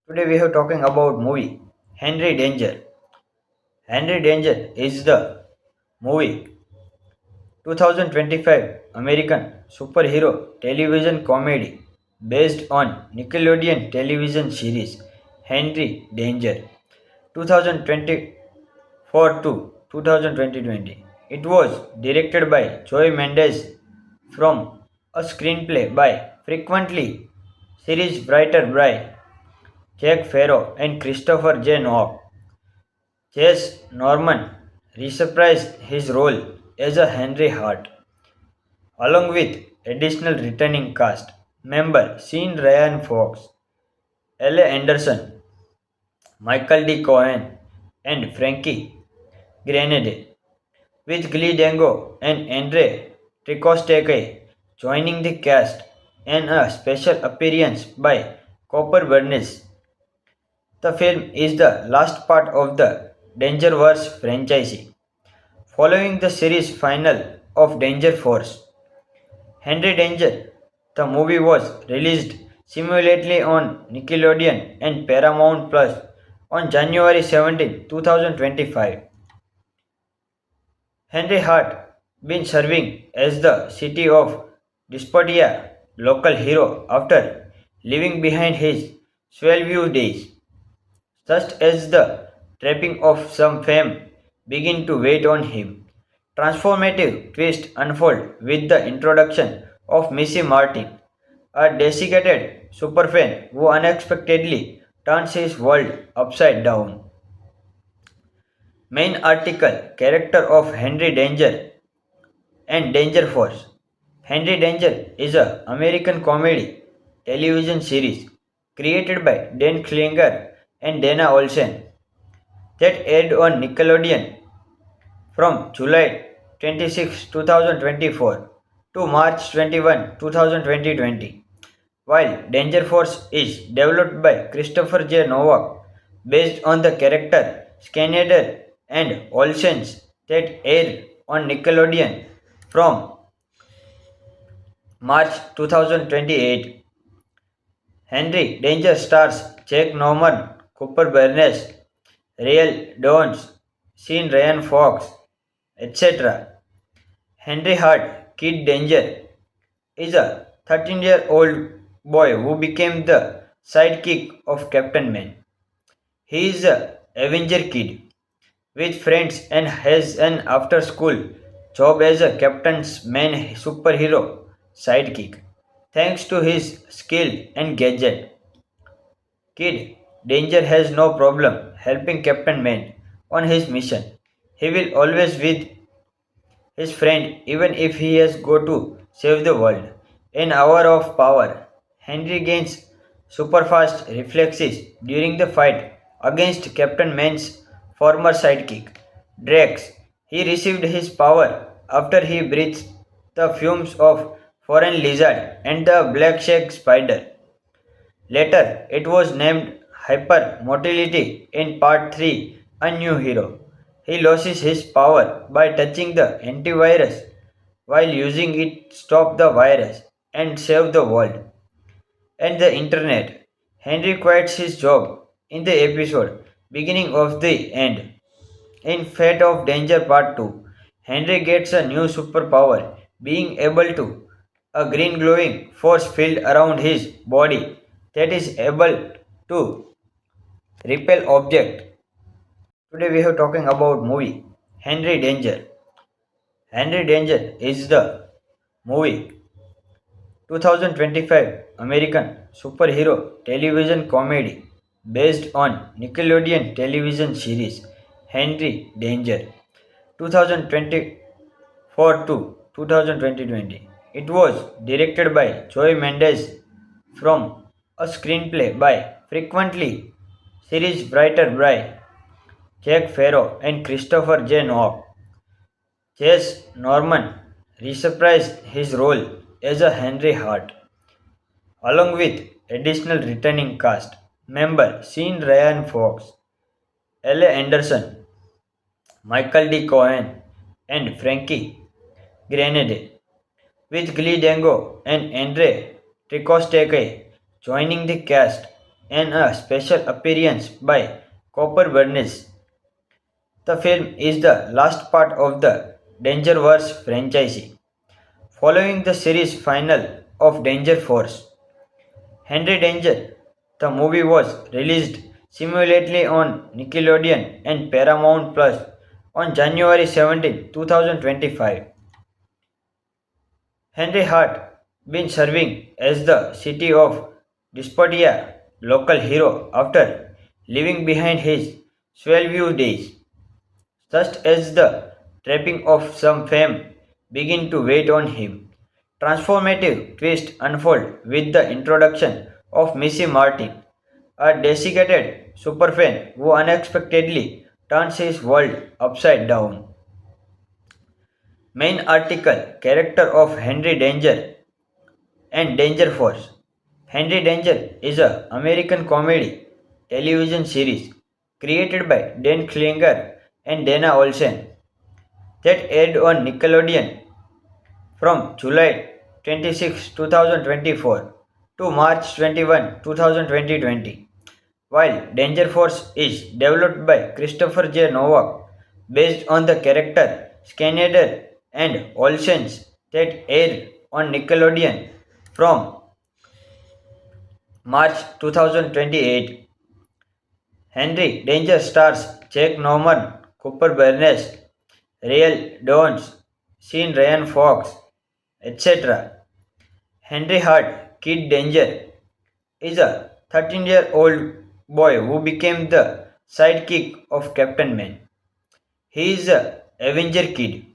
Today we are talking about movie Henry Danger. Henry Danger is the movie 2025 American superhero television comedy based on Nickelodeon television series Henry Danger 2024 to 2020. It was directed by Joy Mendes from a screenplay by frequently series writer by Jack Farrow and Christopher J. Nock. Chase Norman reprised his role as a Henry Hart, along with additional returning cast members Sean Ryan Fox, L.A. Anderson, Michael D. Cohen, and Frankie Grenade, with Glee Dango and Andre Tricosteke joining the cast and a special appearance by Copper Bernice. The film is the last part of the Dangerverse franchise. Following the series finale of Danger Force, Henry Danger, the movie was released simultaneously on Nickelodeon and Paramount Plus on January 17, 2025. Henry Hart been serving as the city of Despotia local hero after leaving behind his Swellview days. Just as the trapping of some fame begin to wait on him. Transformative twist unfold with the introduction of Missy Martin, a desiccated superfan who unexpectedly turns his world upside down. Main article character of Henry Danger and Danger Force. Henry Danger is a American comedy television series created by Dan Klinger and Dana Olsen that aired on Nickelodeon from July 26, 2024 to March 21, 2020. While Danger Force is developed by Christopher J. Novak based on the character Schneider and Olsen's that aired on Nickelodeon from March 2028. Henry Danger stars Jack Norman, Cooper Bernes, Real Dawes, Sean Ryan Fox, etc. Henry Hart, Kid Danger, is a 13-year-old boy who became the sidekick of Captain Man. He is a Avenger Kid with friends and has an after-school job as a Captain's Man superhero sidekick. Thanks to his skill and gadget, Kid Danger has no problem helping Captain Man on his mission. He will always with his friend even if he has go to save the world. An hour of power. Henry gains superfast reflexes during the fight against Captain Man's former sidekick, Drax. He received his power after he breathed the fumes of foreign lizard and the black shag spider. Later, it was named Hypermotility in Part 3, A New Hero. He loses his power by touching the antivirus while using it to stop the virus and save the world and the internet. Henry quits his job in the episode beginning of the end. In Fate of Danger Part 2, Henry gets a new superpower, being able to a green glowing force field around his body that is able to repel object. Today we are talking about movie Henry Danger. Henry Danger is the movie 2025 American superhero television comedy based on Nickelodeon television series Henry Danger 2024 to 2020. It was directed by Joy Mendes from a screenplay by frequently series writer by Jack Farrow and Christopher J. Nock. Chase Norman reprised his role as a Henry Hart, along with additional returning cast members Sean Ryan Fox, L.A. Anderson, Michael D. Cohen, and Frankie Grenade, with Glee Dango and Andre Tricosteke joining the cast and a special appearance by Copper Bernice. The film is the last part of the Dangerverse franchise, following the series final of Danger Force. Henry Danger. The movie was released simultaneously on Nickelodeon and Paramount Plus on January 17, 2025. Henry Hart been serving as the city of Despotia local hero after leaving behind his Swellview days, just as the trapping of some fame begin to wait on him. Transformative twist unfold with the introduction of Missy Martin, a desiccated superfan who unexpectedly turns his world upside down. Main article character of Henry Danger and Danger Force. Henry Danger is a American comedy television series created by Dan Klinger and Dana Olsen that aired on Nickelodeon from July 26, 2024 to March 21, 2020. While Danger Force is developed by Christopher J. Novak based on the character Schneider and Olsen's that aired on Nickelodeon from March 2028. Henry Danger stars Jack Norman, Cooper Bernays, Real Dawes, Sean Ryan Fox, etc. Henry Hart, Kid Danger, is a 13-year-old boy who became the sidekick of Captain Man. He is a Avenger kid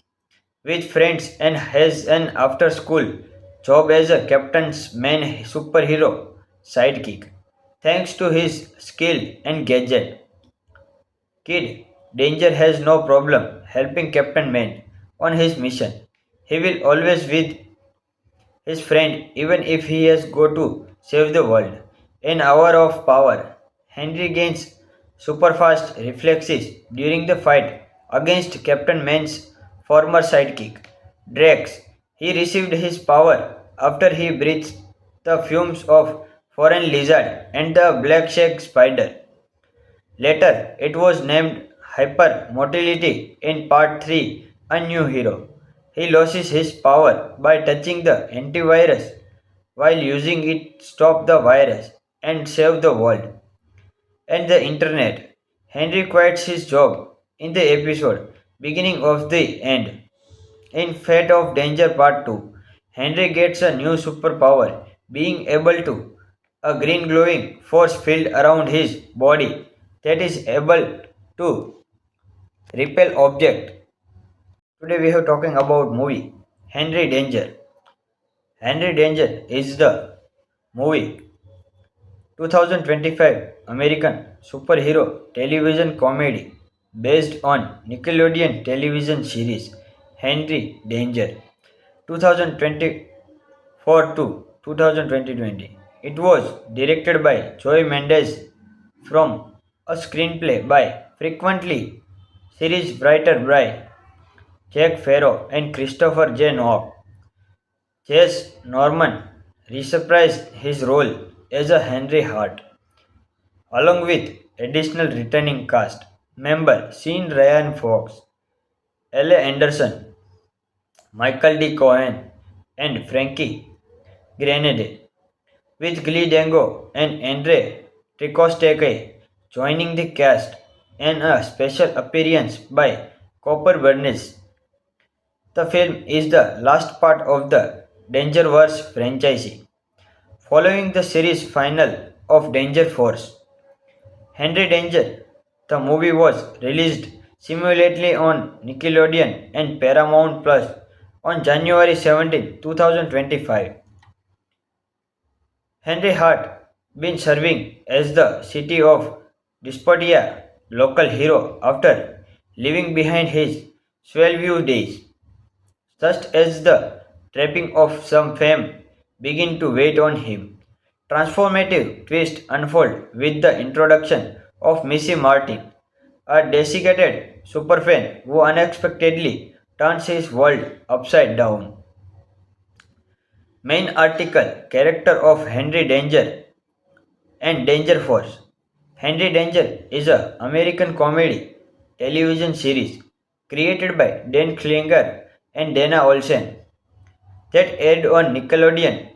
with friends and has an after-school job as a Captain's main superhero sidekick. Thanks to his skill and gadget, Kid Danger has no problem helping Captain Man on his mission. He will always with his friend even if he has go to save the world. An hour of power. Henry gains superfast reflexes during the fight against Captain Man's former sidekick, Drax. He received his power after he breathed the fumes of foreign lizard and the black shag spider. Later, it was named Hypermotility in Part 3, A New Hero. He loses his power by touching the antivirus while using it stop the virus and save the world and the internet. Henry quits his job in the episode beginning of the end. In Fate of Danger Part 2, Henry gets a new superpower, being able to a green glowing force field around his body that is able to repel object. Today we are talking about movie Henry Danger. Henry Danger is the movie 2025 American superhero television comedy based on Nickelodeon television series Henry Danger 2024 to 2020. It was directed by Joy Mendes from a screenplay by frequently series writer by Jack Farrow and Christopher J. Nock. Jess Norman reprised his role as a Henry Hart, along with additional returning cast member Sean Ryan Fox, L. A. Anderson, Michael D. Cohen, and Frankie Grenade, with Glee Dango and Andre Tricosteke joining the cast and a special appearance by Copper Bernice. The film is the last part of the Dangerverse franchise, following the series final of Danger Force. Henry Danger. The movie was released simultaneously on Nickelodeon and Paramount Plus on January 17, 2025. Henry Hart been serving as the city of Despotia local hero after leaving behind his Swellview days, just as the trapping of some fame begin to wait on him. Transformative twist unfold with the introduction of Missy Martin, a desiccated superfan who unexpectedly turns his world upside down. Main article character of Henry Danger and Danger Force. Henry Danger is an American comedy television series created by Dan Klinger and Dana Olsen that aired on Nickelodeon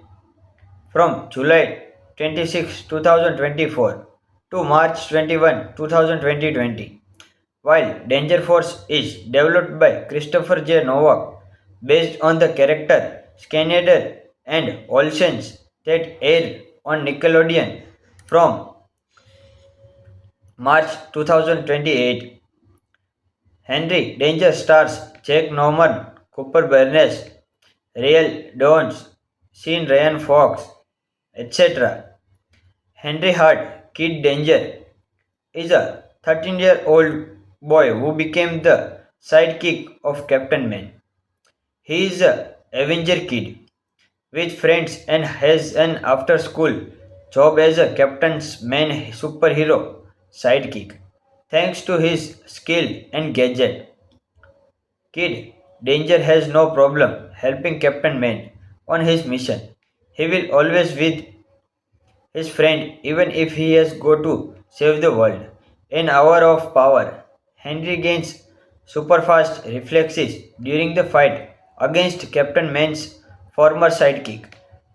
from July 26, 2024 to March 21, 2020. While Danger Force is developed by Christopher J. Novak based on the character Schneider and Olsen's that aired on Nickelodeon from March 2028. Henry Danger stars Jack Norman, Cooper Barnes, Real Dawes, Sean Ryan Fox, etc. Henry Hart, Kid Danger, is a 13-year-old boy who became the sidekick of Captain Man. He is a Avenger kid with friends and has an after-school job as a Captain's Man superhero sidekick. Thanks to his skill and gadget, Kid Danger has no problem helping Captain Man on his mission. He will always with his friend even if he has go to save the world. An hour of power. Henry gains superfast reflexes during the fight against Captain Man's former sidekick,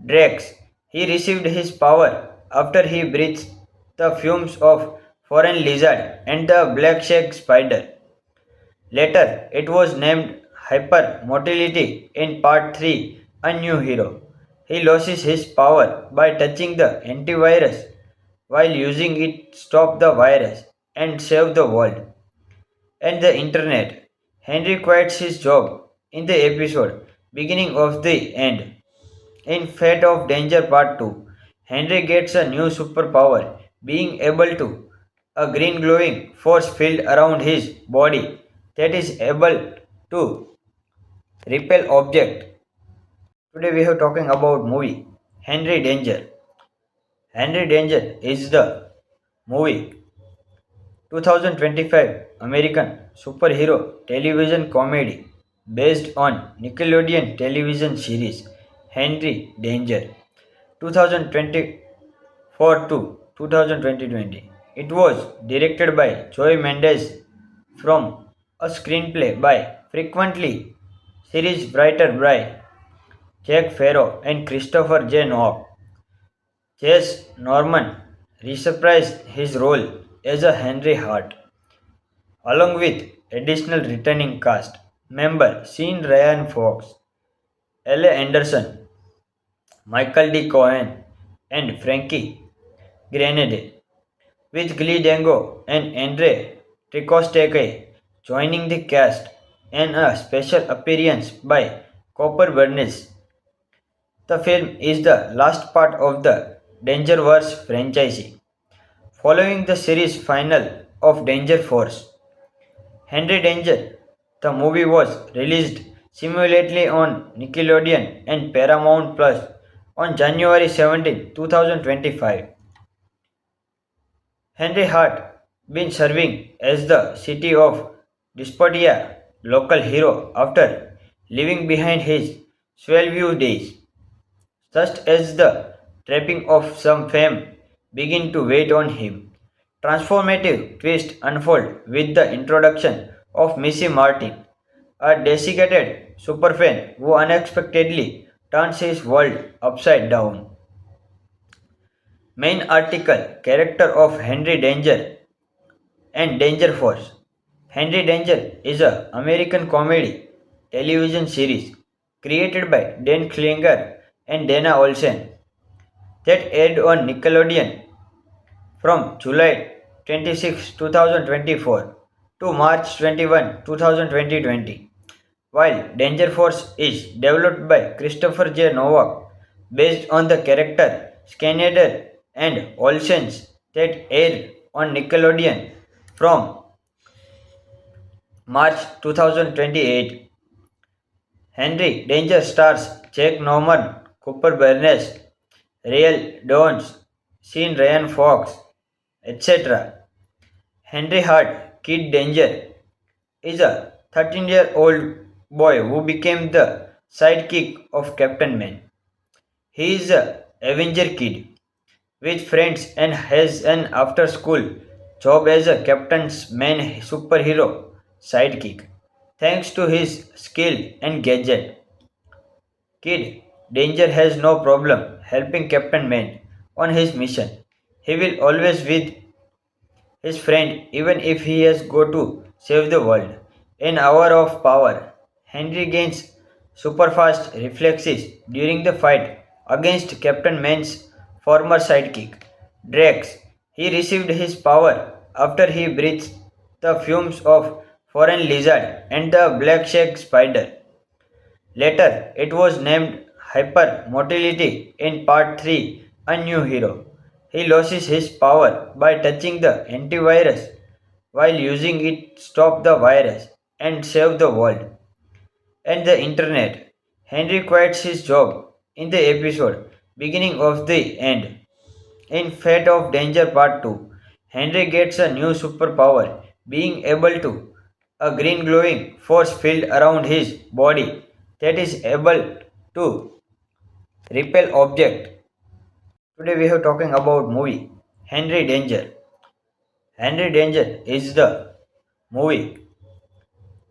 Drax. He received his power after he breathed the fumes of foreign lizard and the black shag spider. Later, it was named Hypermotility in Part 3, A New Hero. He loses his power by touching the antivirus while using it to stop the virus and save the world and the internet. Henry quits his job in the episode beginning of the end. In Fate of Danger Part 2, Henry gets a new superpower, being able to a green glowing force field around his body that is able to repel object. Today we are talking about movie Henry Danger. Henry Danger is the movie 2025 American superhero television comedy based on Nickelodeon television series Henry Danger 2024 to 2020. It was directed by Joy Mendes from a screenplay by frequently series writer by Jack Farrow and Christopher J. Nock. Chase Norman reprised his role as a Henry Hart, along with additional returning cast member Sean Ryan Fox, L.A. Anderson, Michael D. Cohen, and Frankie Grenade, with Glee Dango and Andre Tricosteke joining the cast and a special appearance by Copper Bernice. The film is the last part of the Dangerverse franchise, following the series final of Danger Force. Henry Danger. The movie was released simultaneously on Nickelodeon and Paramount Plus on January 17, 2025. Henry Hart been serving as the city of Despotia local hero after leaving behind his Swellview days. Just as the trapping of some fame begin to wait on him. Transformative twist unfold with the introduction of Missy Martin, a desiccated superfan who unexpectedly turns his world upside down. Main article character of Henry Danger and Danger Force. Henry Danger is a American comedy television series created by Dan Klinger and Dana Olsen that aired on Nickelodeon from July 26, 2024 to March 21, 2020. While Danger Force is developed by Christopher J. Novak based on the character Schneider and Olsen's that aired on Nickelodeon from March 2028. Henry Danger stars Jack Norman, Cooper Barnes, Real Dawes, Sean Ryan Fox, etc. Henry Hart, Kid Danger, is a 13-year-old boy who became the sidekick of Captain Man. He is a Avenger kid with friends and has an after school job as a captain's main superhero sidekick. Thanks to his skill and gadget, Kid Danger has no problem helping Captain Man on his mission. He will always with his friend even if he has go to save the world. An hour of power. Henry gains super fast reflexes during the fight against Captain Man's former sidekick, Drax. He received his power after he breathed the fumes of foreign lizard and the black shag spider. Later, it was named Hypermotility in Part 3, A New Hero. He loses his power by touching the antivirus while using it to stop the virus and save the world and the internet. Henry quits his job in the episode beginning of the end. In Fate of Danger Part 2, Henry gets a new superpower, being able to a green glowing force field around his body that is able to repel object. Today we are talking about movie Henry Danger. Henry Danger is the movie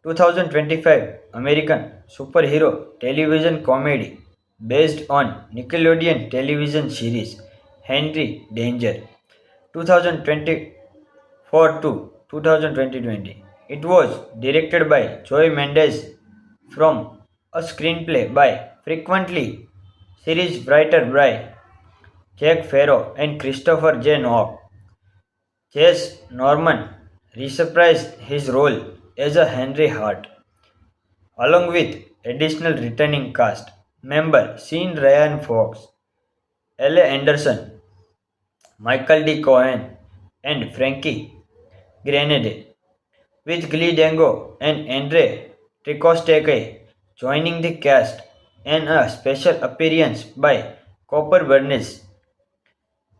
2025 American superhero television comedy based on Nickelodeon television series Henry Danger 2024 to 2020. It was directed by Joy Mendes from a screenplay by frequently series writer by Jack Farrow and Christopher J. Nock. Chase Norman reprised his role as a Henry Hart, along with additional returning cast member Sean Ryan Fox, L. A. Anderson, Michael D. Cohen, and Frankie Grenade, with Glee Dango and Andre Tricosteke joining the cast and a special appearance by Copper Bernice.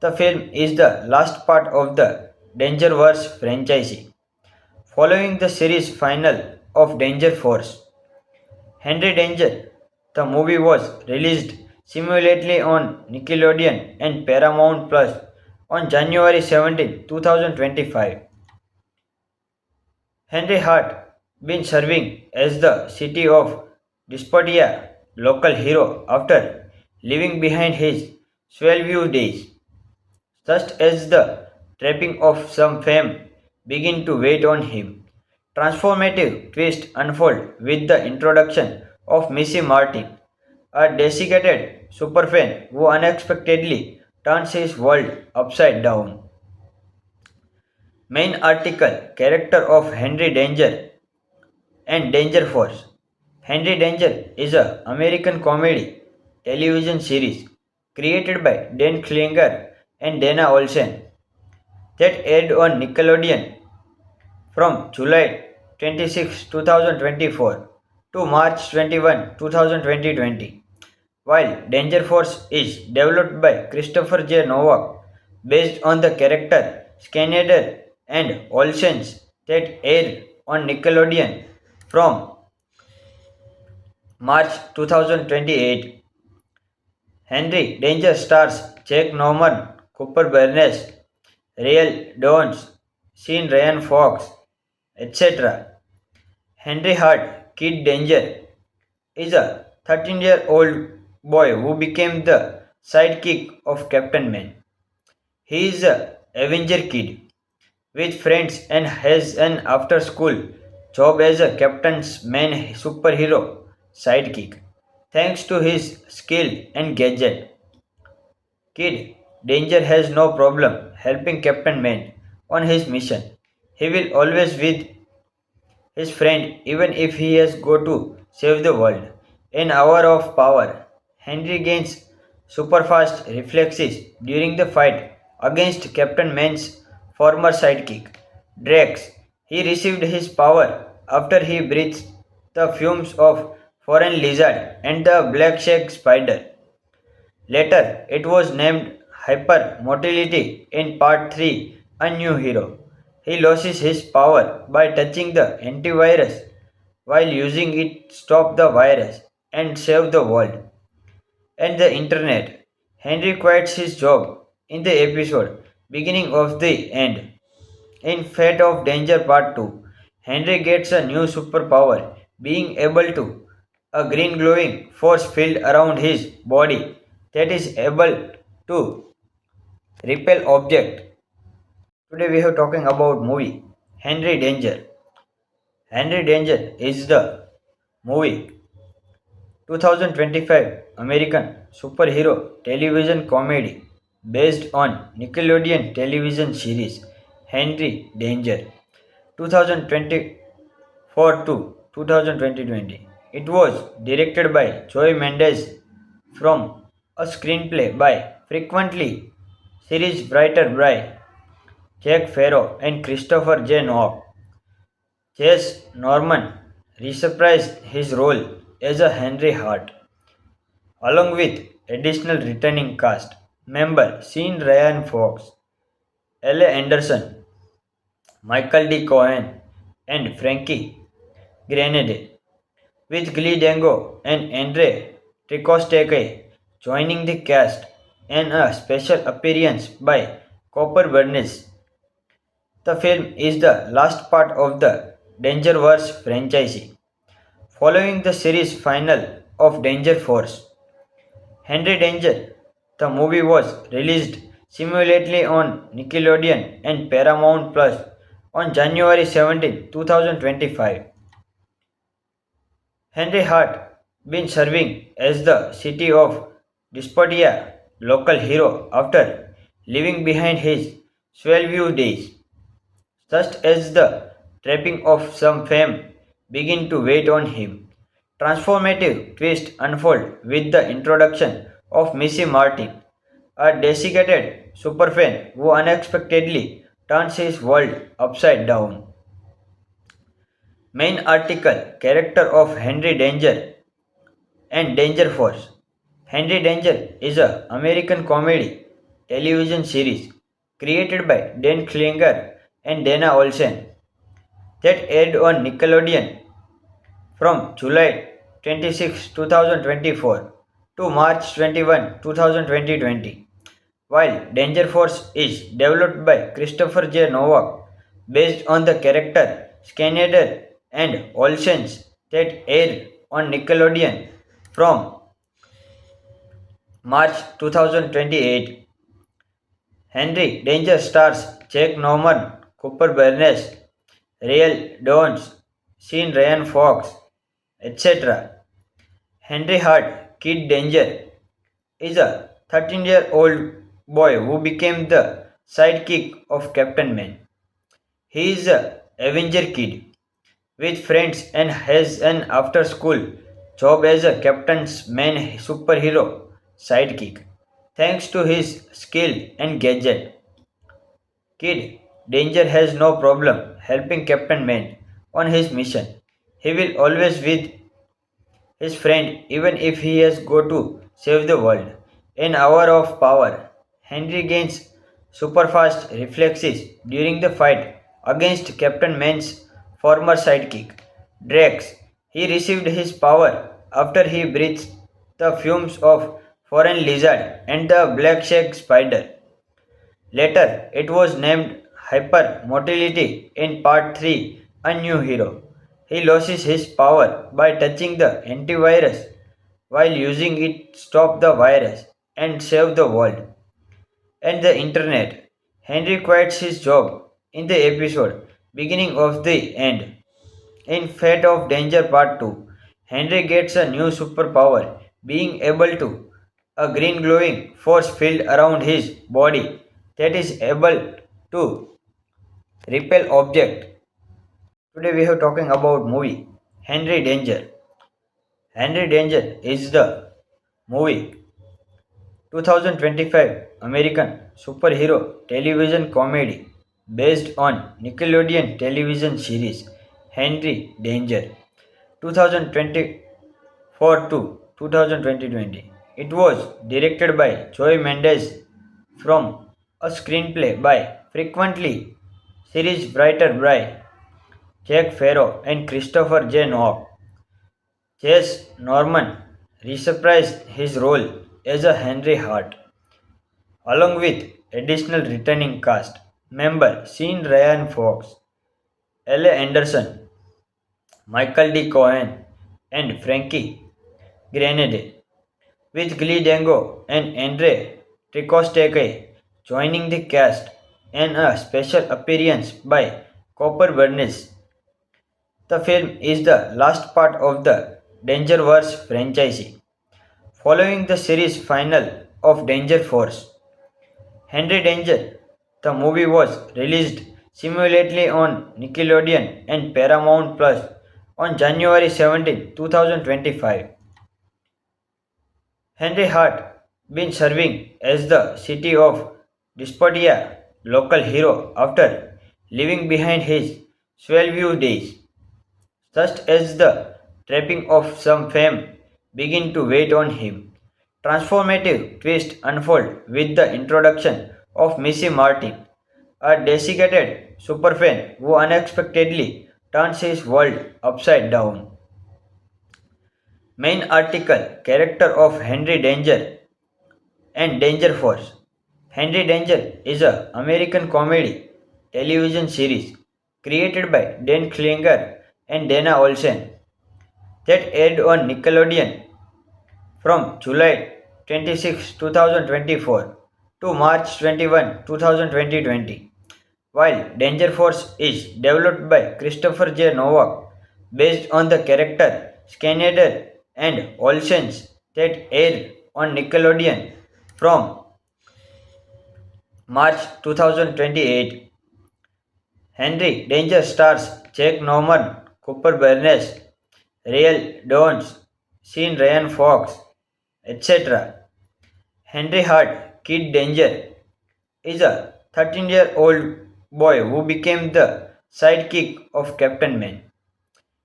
The film is the last part of the Dangerverse franchise, following the series final of Danger Force. Henry Danger. The movie was released simultaneously on Nickelodeon and Paramount Plus on January 17, 2025. Henry Hart been serving as the city of Despotia local hero after leaving behind his Swellview days. Just as the trapping of some fame begin to wait on him, transformative twist unfold with the introduction of Missy Martin, a desiccated superfan who unexpectedly turns his world upside down. Main article character of Henry Danger and Danger Force. Henry Danger is a American comedy television series created by Dan Klinger and Dana Olsen that aired on Nickelodeon from July 26, 2024 to March 21, 2020. While Danger Force is developed by Christopher J. Novak based on the character Schneider and Olsen's that aired on Nickelodeon from March 2028. Henry Danger stars Jack Norman, Cooper Barnes, Real Dawes, Sean Ryan Fox, etc. Henry Hart, Kid Danger, is a 13-year-old boy who became the sidekick of Captain Man. He is a Avenger kid with friends and has an after school job as a captain's main superhero sidekick. Thanks to his skill and gadget, Kid Danger has no problem helping Captain Man on his mission. He will always with his friend even if he has go to save the world. An hour of power. Henry gains superfast reflexes during the fight against Captain Man's former sidekick, Drax. He received his power after he breathed the fumes of foreign lizard and the black shag spider. Later, it was named Hypermotility in Part 3, A New Hero. He loses his power by touching the antivirus while using it to stop the virus and save the world and the internet. Henry quits his job in the episode Beginning of the End. In Fate of Danger Part 2, Henry gets a new superpower, being able to a green glowing force field around his body that is able to repel object. Today we are talking about movie Henry Danger. Henry Danger is the movie 2025 American superhero television comedy based on Nickelodeon television series Henry Danger 2024 to 2020. It was directed by Joy Mendes from a screenplay by frequently series writer by Jack Farrow and Christopher J. Nock. Chase Norman reprised his role as a Henry Hart, along with additional returning cast members Sean Ryan Fox, L.A. Anderson, Michael D. Cohen, and Frankie Grenade, with Glee Dango and Andre Tricosteke joining the cast and a special appearance by Copper Bernice. The film is the last part of the Dangerverse franchise. Following the series final of Danger Force, Henry Danger, the movie was released simultaneously on Nickelodeon and Paramount Plus on January 17, 2025. Henry Hart been serving as the city of Despotia local hero after leaving behind his Swellview days. Just as the trapping of some fame begin to wait on him, transformative twist unfold with the introduction of Missy Martin, a desiccated superfan who unexpectedly turns his world upside down. Main article character of Henry Danger and Danger Force. Henry Danger is a American comedy television series created by Dan Klinger and Dana Olsen that aired on Nickelodeon from July 26, 2024 to March 21, 2020. While Danger Force is developed by Christopher J. Novak based on the character Schneider and Olsen's that aired on Nickelodeon from March 2028. Henry Danger stars Jack Norman, Cooper Bernes, Real Dawes, Sean Ryan Fox, etc. Henry Hart, Kid Danger, is a 13-year-old boy who became the sidekick of Captain Man. He is a Avenger kid with friends and has an after-school job as a Captain's Man superhero sidekick. Thanks to his skill and gadget, Kid Danger has no problem helping Captain Man on his mission. He will always with his friend even if he has go to save the world. An hour of power. Henry gains superfast reflexes during the fight against Captain Man's former sidekick, Drax. He received his power after he breathed the fumes of foreign lizard and the black shag spider. Later, it was named Hypermotility in Part 3, A New Hero. He loses his power by touching the antivirus while using it to stop the virus and save the world and the internet. Henry quits his job in the episode Beginning of the End. In Fate of Danger Part 2, Henry gets a new superpower, being able to a green glowing force field around his body that is able to repel object. Today we are talking about movie Henry Danger. Henry Danger is the movie 2025 American superhero television comedy based on Nickelodeon television series Henry Danger 2024 to 2020. It was directed by Joy Mendes from a screenplay by frequently series writer by Jack Farrow and Christopher J. Nock. Chase Norman reprised his role as a Henry Hart, along with additional returning cast member Sean Ryan Fox, L.A. Anderson, Michael D. Cohen, and Frankie Grenade, with Glee Dango and Andre Tricosteke joining the cast and a special appearance by Copper Bernice. The film is the last part of the Dangerverse franchise, following the series final of Danger Force. Henry Danger. The movie was released simultaneously on Nickelodeon and Paramount Plus on January 17, 2025. Henry Hart been serving as the city of Despotia local hero after leaving behind his Swellview days, just as the trapping of some fame begin to wait on him. Transformative twist unfold with the introduction of Missy Martin, a desiccated superfan who unexpectedly turns his world upside down. Main article character of Henry Danger and Danger Force. Henry Danger is a American comedy television series created by Dan Klinger and Dana Olsen that aired on Nickelodeon from July 26, 2024 to March 21, 2020. While Danger Force is developed by Christopher J. Novak based on the character Schneider and Olsen's that aired on Nickelodeon from March 2028. Henry Danger stars Jack Norman, Cooper Bernays, Real Downs, Sean Ryan Fox, etc. Henry Hart, Kid Danger, is a 13-year-old boy who became the sidekick of Captain Man.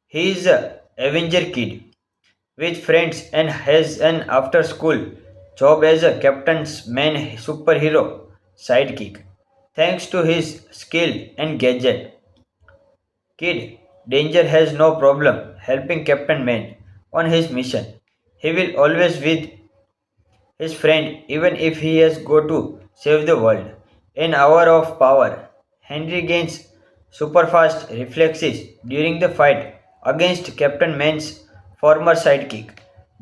He is a Avenger kid with friends and has an after-school job as a Captain's Man superhero sidekick. Thanks to his skill and gadget, Kid Danger has no problem helping Captain Man on his mission. He will always with his friend even if he has go to save the world. An hour of power. Henry gains superfast reflexes during the fight against Captain Man's former sidekick,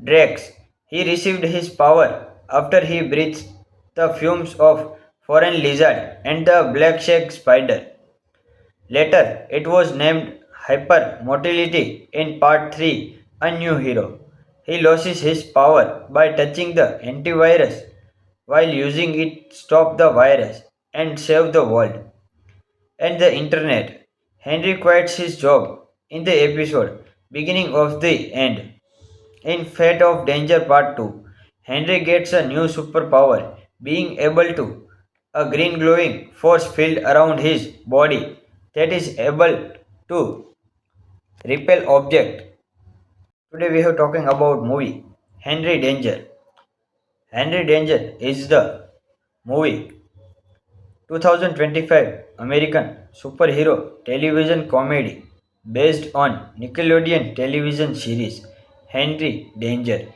Drax. He received his power after he breathed the fumes of foreign lizard and the black shag spider. Later, it was named Hypermotility in Part 3, A New Hero. He loses his power by touching the antivirus while using it stop the virus and save the world and the internet. Henry quits his job in the episode beginning of the end. In Fate of Danger Part 2, Henry gets a new superpower, being able to a green glowing force field around his body that is able to repel object. Today we are talking about movie Henry Danger. Henry Danger is the movie 2025 American superhero television comedy based on Nickelodeon television series Henry Danger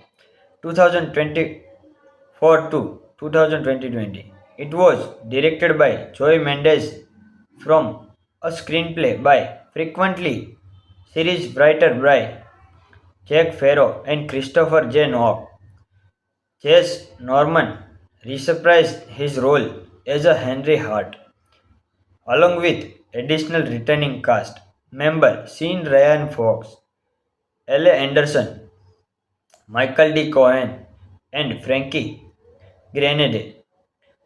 2024 to 2020. It was directed by Joy Mendes from a screenplay by frequently series writer by Jack Farrow and Christopher J. Nock. Jess Norman reprised his role as a Henry Hart, along with additional returning cast member Sean Ryan Fox, L.A. Anderson, Michael D. Cohen, and Frankie Grenade,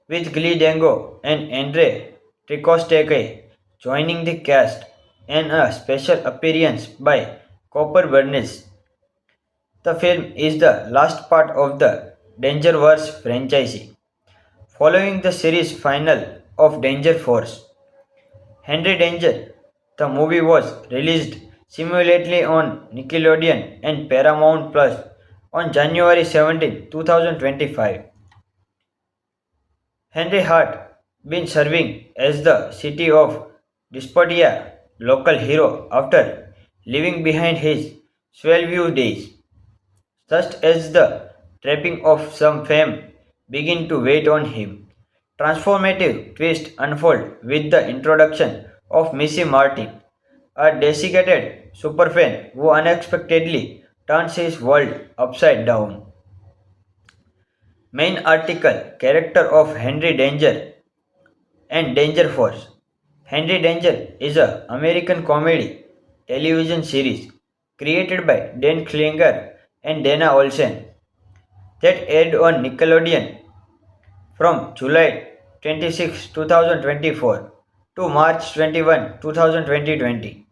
with Glee Dango and Andre Tricosteke joining the cast and a special appearance by Copper Bernice. The film is the last part of the Dangerverse franchise, following the series final of Danger Force. Henry Danger. The movie was released simultaneously on Nickelodeon and Paramount Plus on January 17, 2025. Henry Hart been serving as the city of Despotia local hero after leaving behind his Swellview days, just as the trapping of some fame begin to wait on him. Transformative twist unfold with the introduction of Missy Martin, a desiccated superfan who unexpectedly turns his world upside down. Main article character of Henry Danger and Danger Force. Henry Danger is a American comedy television series created by Dan Klinger and Dana Olsen that aired on Nickelodeon from July 26, 2024 to March 21, 2020.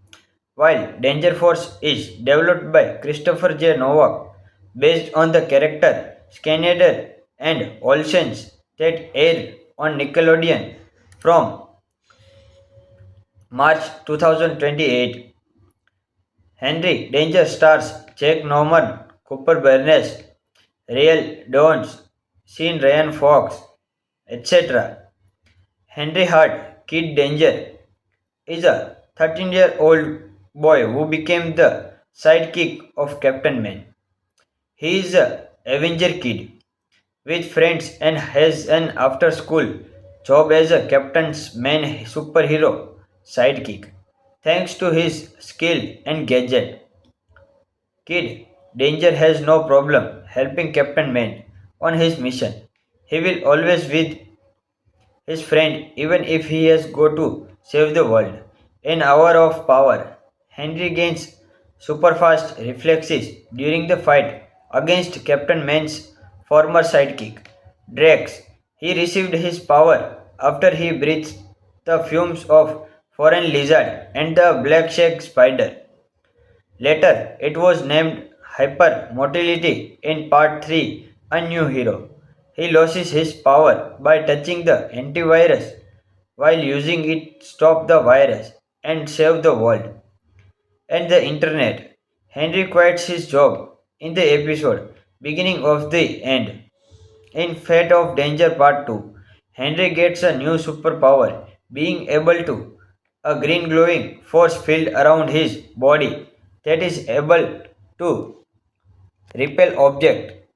While Danger Force is developed by Christopher J. Novak based on the character Schneider and Olsen's that aired on Nickelodeon from March 2028. Henry Danger stars Jack Norman, Cooper Barnes, Real Dawes, Sean Ryan Fox, etc. Henry Hart, Kid Danger, is a 13-year-old boy who became the sidekick of Captain Man. He is a Avenger kid with friends and has an after-school job as a Captain's Man superhero sidekick. Thanks to his skill and gadget, Kid Danger has no problem helping Captain Man on his mission. He will always with his friend even if he has go to save the world. An hour of power. Henry gains superfast reflexes during the fight against Captain Man's former sidekick, Drax. He received his power after he breathed the fumes of foreign lizard and the black shag spider. Later, it was named Hypermotility in Part 3, A New Hero. He loses his power by touching the antivirus while using it to stop the virus and save the world and the internet. Henry quits his job in the episode beginning of the end. In Fate of Danger Part 2, Henry gets a new superpower, being able to a green glowing force field around his body that is able to repel object.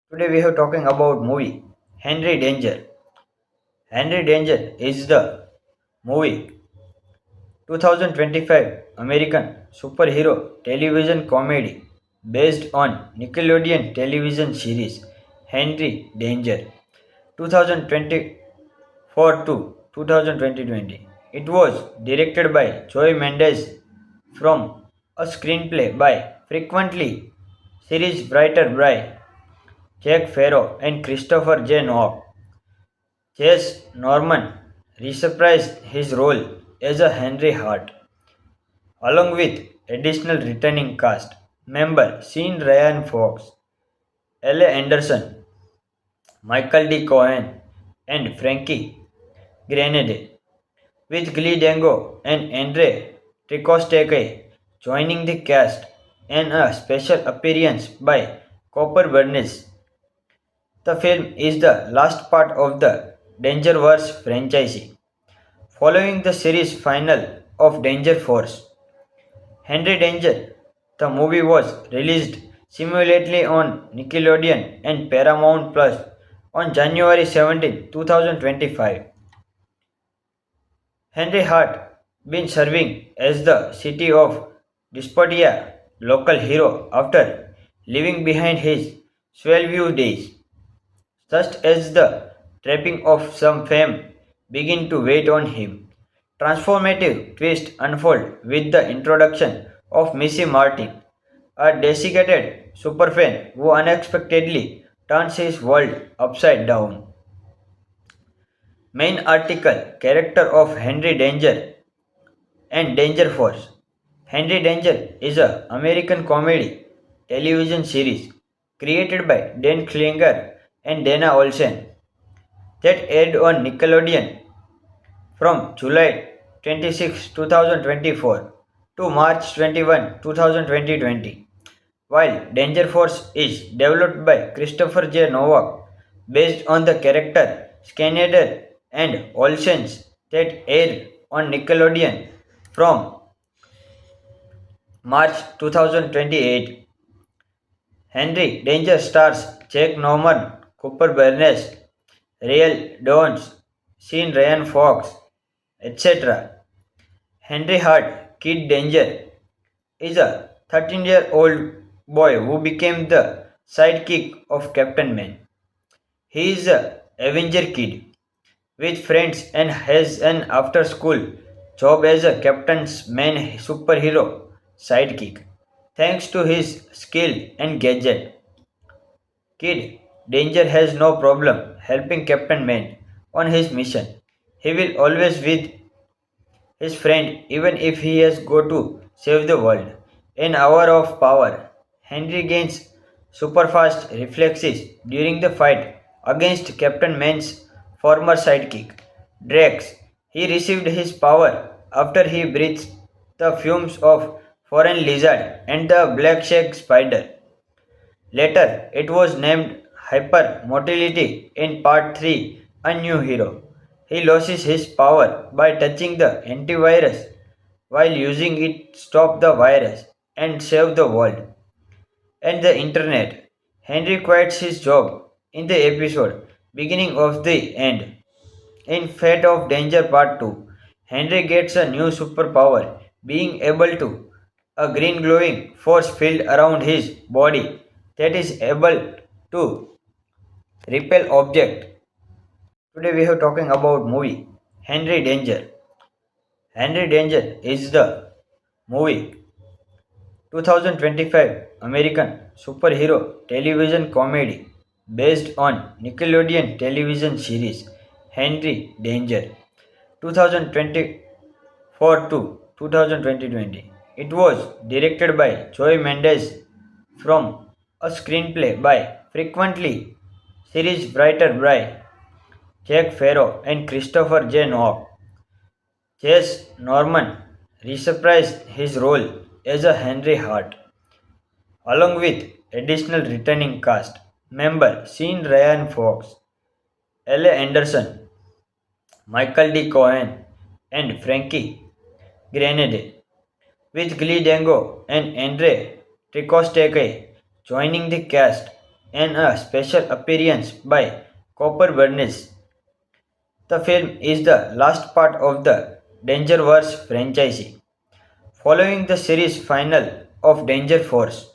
Today we are talking about movie Henry Danger. Henry Danger is the movie 2025 American superhero television comedy based on Nickelodeon television series Henry Danger 2024 to 2020. It was directed by Joy Mendes from a screenplay by frequently series writer by Jack Farrow and Christopher J. Nock. Chase Norman reprised his role as a Henry Hart, along with additional returning cast member Sean Ryan Fox, L.A. Anderson, Michael D. Cohen, and Frankie Grenade, with Glee Dango and Andre Tricosteke joining the cast and a special appearance by Copper Bernice. The film is the last part of the Dangerverse franchise. Following the series final of Danger Force, Henry Danger, the movie was released simultaneously on Nickelodeon and Paramount Plus on January 17, 2025. Henry Hart been serving as the city of Despotia local hero after leaving behind his Swellview days. Just as the trapping of some fame begin to wait on him. Transformative twist unfold with the introduction of Missy Martin, a desiccated superfan who unexpectedly turns his world upside down. Main article character of Henry Danger and Danger Force. Henry Danger is a American comedy television series created by Dan Klinger and Dana Olsen that aired on Nickelodeon from July 26, 2024 to March 21, 2020. While Danger Force is developed by Christopher J. Novak based on the character Schneider and Olsen's that aired on Nickelodeon from March 2028. Henry Danger stars Jack Norman, Cooper Barnes, Real Dawns, Sean Ryan Fox, etc. Henry Hart, Kid Danger, is a 13-year-old boy who became the sidekick of Captain Man. He is a Avenger kid with friends and has an after-school job as a Captain's Man superhero sidekick. Thanks to his skill and gadget, Kid Danger has no problem helping Captain Man on his mission. He will always with his friend even if he has go to save the world. An hour of power. Henry gains superfast reflexes during the fight against Captain Man's former sidekick, Drax. He received his power after he breathed the fumes of foreign lizard and the black shag spider. Later, it was named Hypermotility in Part 3, A New Hero. He loses his power by touching the antivirus while using it to stop the virus and save the world and the internet. Henry quits his job in the episode Beginning of the End. In Fate of Danger Part 2, Henry gets a new superpower, being able to a green glowing force field around his body that is able to repel object. Today we are talking about movie Henry Danger. Henry Danger is the movie 2025 American superhero television comedy based on Nickelodeon television series Henry Danger 2024 to 2020. It was directed by Joy Mendes from a screenplay by frequently series writer by Jack Farrow and Christopher J. Nock. Chase Norman reprised his role as a Henry Hart, along with additional returning cast member Sean Ryan Fox, L. A. Anderson, Michael D. Cohen, and Frankie Grenade, with Glee Dango and Andre Tricosteke joining the cast and a special appearance by Copper Bernice. The film is the last part of the Dangerverse franchise, following the series final of Danger Force.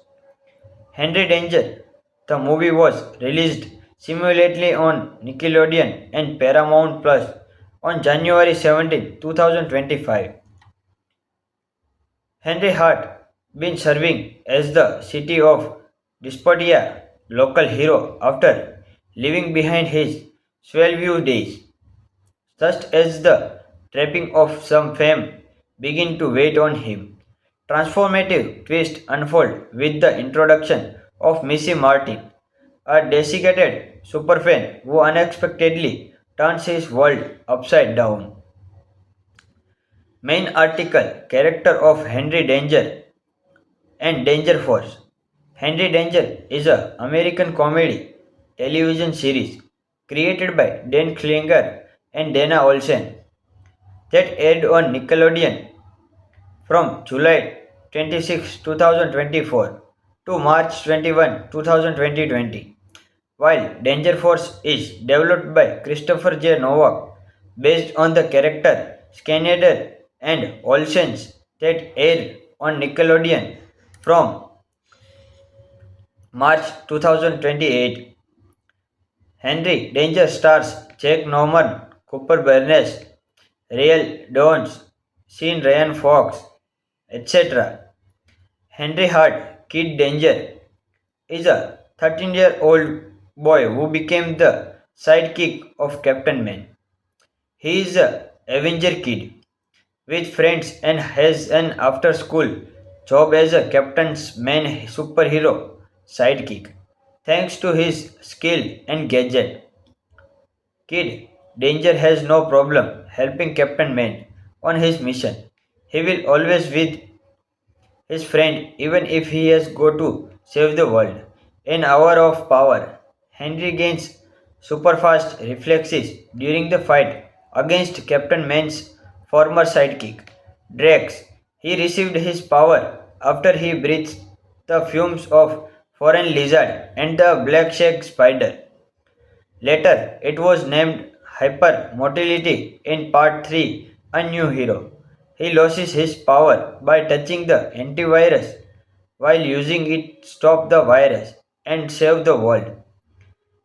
Henry Danger. The movie was released simultaneously on Nickelodeon and Paramount Plus on January 17, 2025. Henry Hart been serving as the city of Despotia local hero after leaving behind his Swellview days. Just as the trapping of some fame begin to wait on him, transformative twist unfold with the introduction of Missy Martin, a desiccated superfan who unexpectedly turns his world upside down. Main article character of Henry Danger and Danger Force. Henry Danger is a American comedy television series created by Dan Klinger and Dana Olsen that aired on Nickelodeon from July 26, 2024 to March 21, 2020. While Danger Force is developed by Christopher J. Novak based on the character Schneider and Olsen's that aired on Nickelodeon from March 2028. Henry Danger stars Jack Norman, Cooper Barnes, Real Dawns, Sean Ryan Fox, etc. Henry Hart, Kid Danger, is a 13-year-old boy who became the sidekick of Captain Man. He is a Avenger kid with friends and has an after-school job as a Captain's Man superhero sidekick. Thanks to his skill and gadget, Kid Danger has no problem helping Captain Man on his mission. He will always with his friend even if he has go to save the world. An hour of power. Henry gains superfast reflexes during the fight against Captain Man's former sidekick, Drax. He received his power after he breathed the fumes of foreign lizard and the black shag spider. Later, it was named Hypermotility in Part 3, A New Hero. He loses his power by touching the antivirus while using it to stop the virus and save the world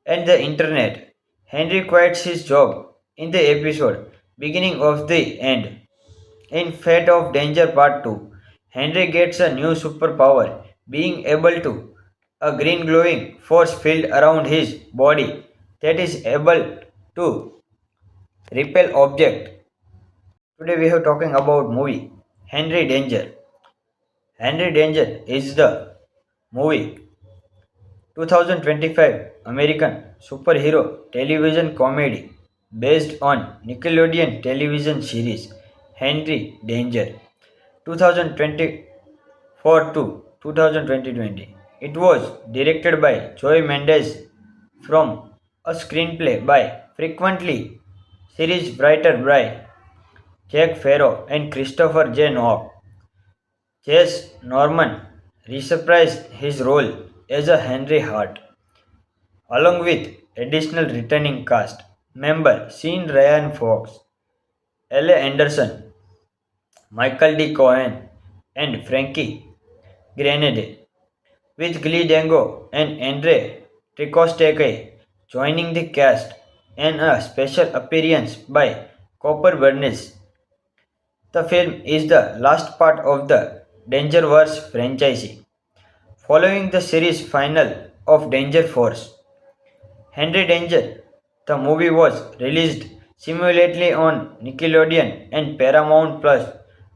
and the internet. Henry quits his job in the episode Beginning of the End. In Fate of Danger Part 2, Henry gets a new superpower, being able to a green glowing force field around his body that is able to repel object. Today we are talking about movie Henry Danger. Henry Danger is the movie 2025 American superhero television comedy based on Nickelodeon television series Henry Danger 2024 to 2020. It was directed by Joy Mendes from a screenplay by frequently series writer by Jack Farrow and Christopher J. Nock. Jess Norman reprised his role as a Henry Hart, along with additional returning cast members Sean Ryan Fox, L.A. Anderson, Michael D. Cohen, and Frankie Grenade, with Glee Dango and Andre Tricosteke joining the cast and a special appearance by Copper Bernice. The film is the last part of the Dangerverse franchise. Following the series final of Danger Force, Henry Danger, the movie was released simultaneously on Nickelodeon and Paramount Plus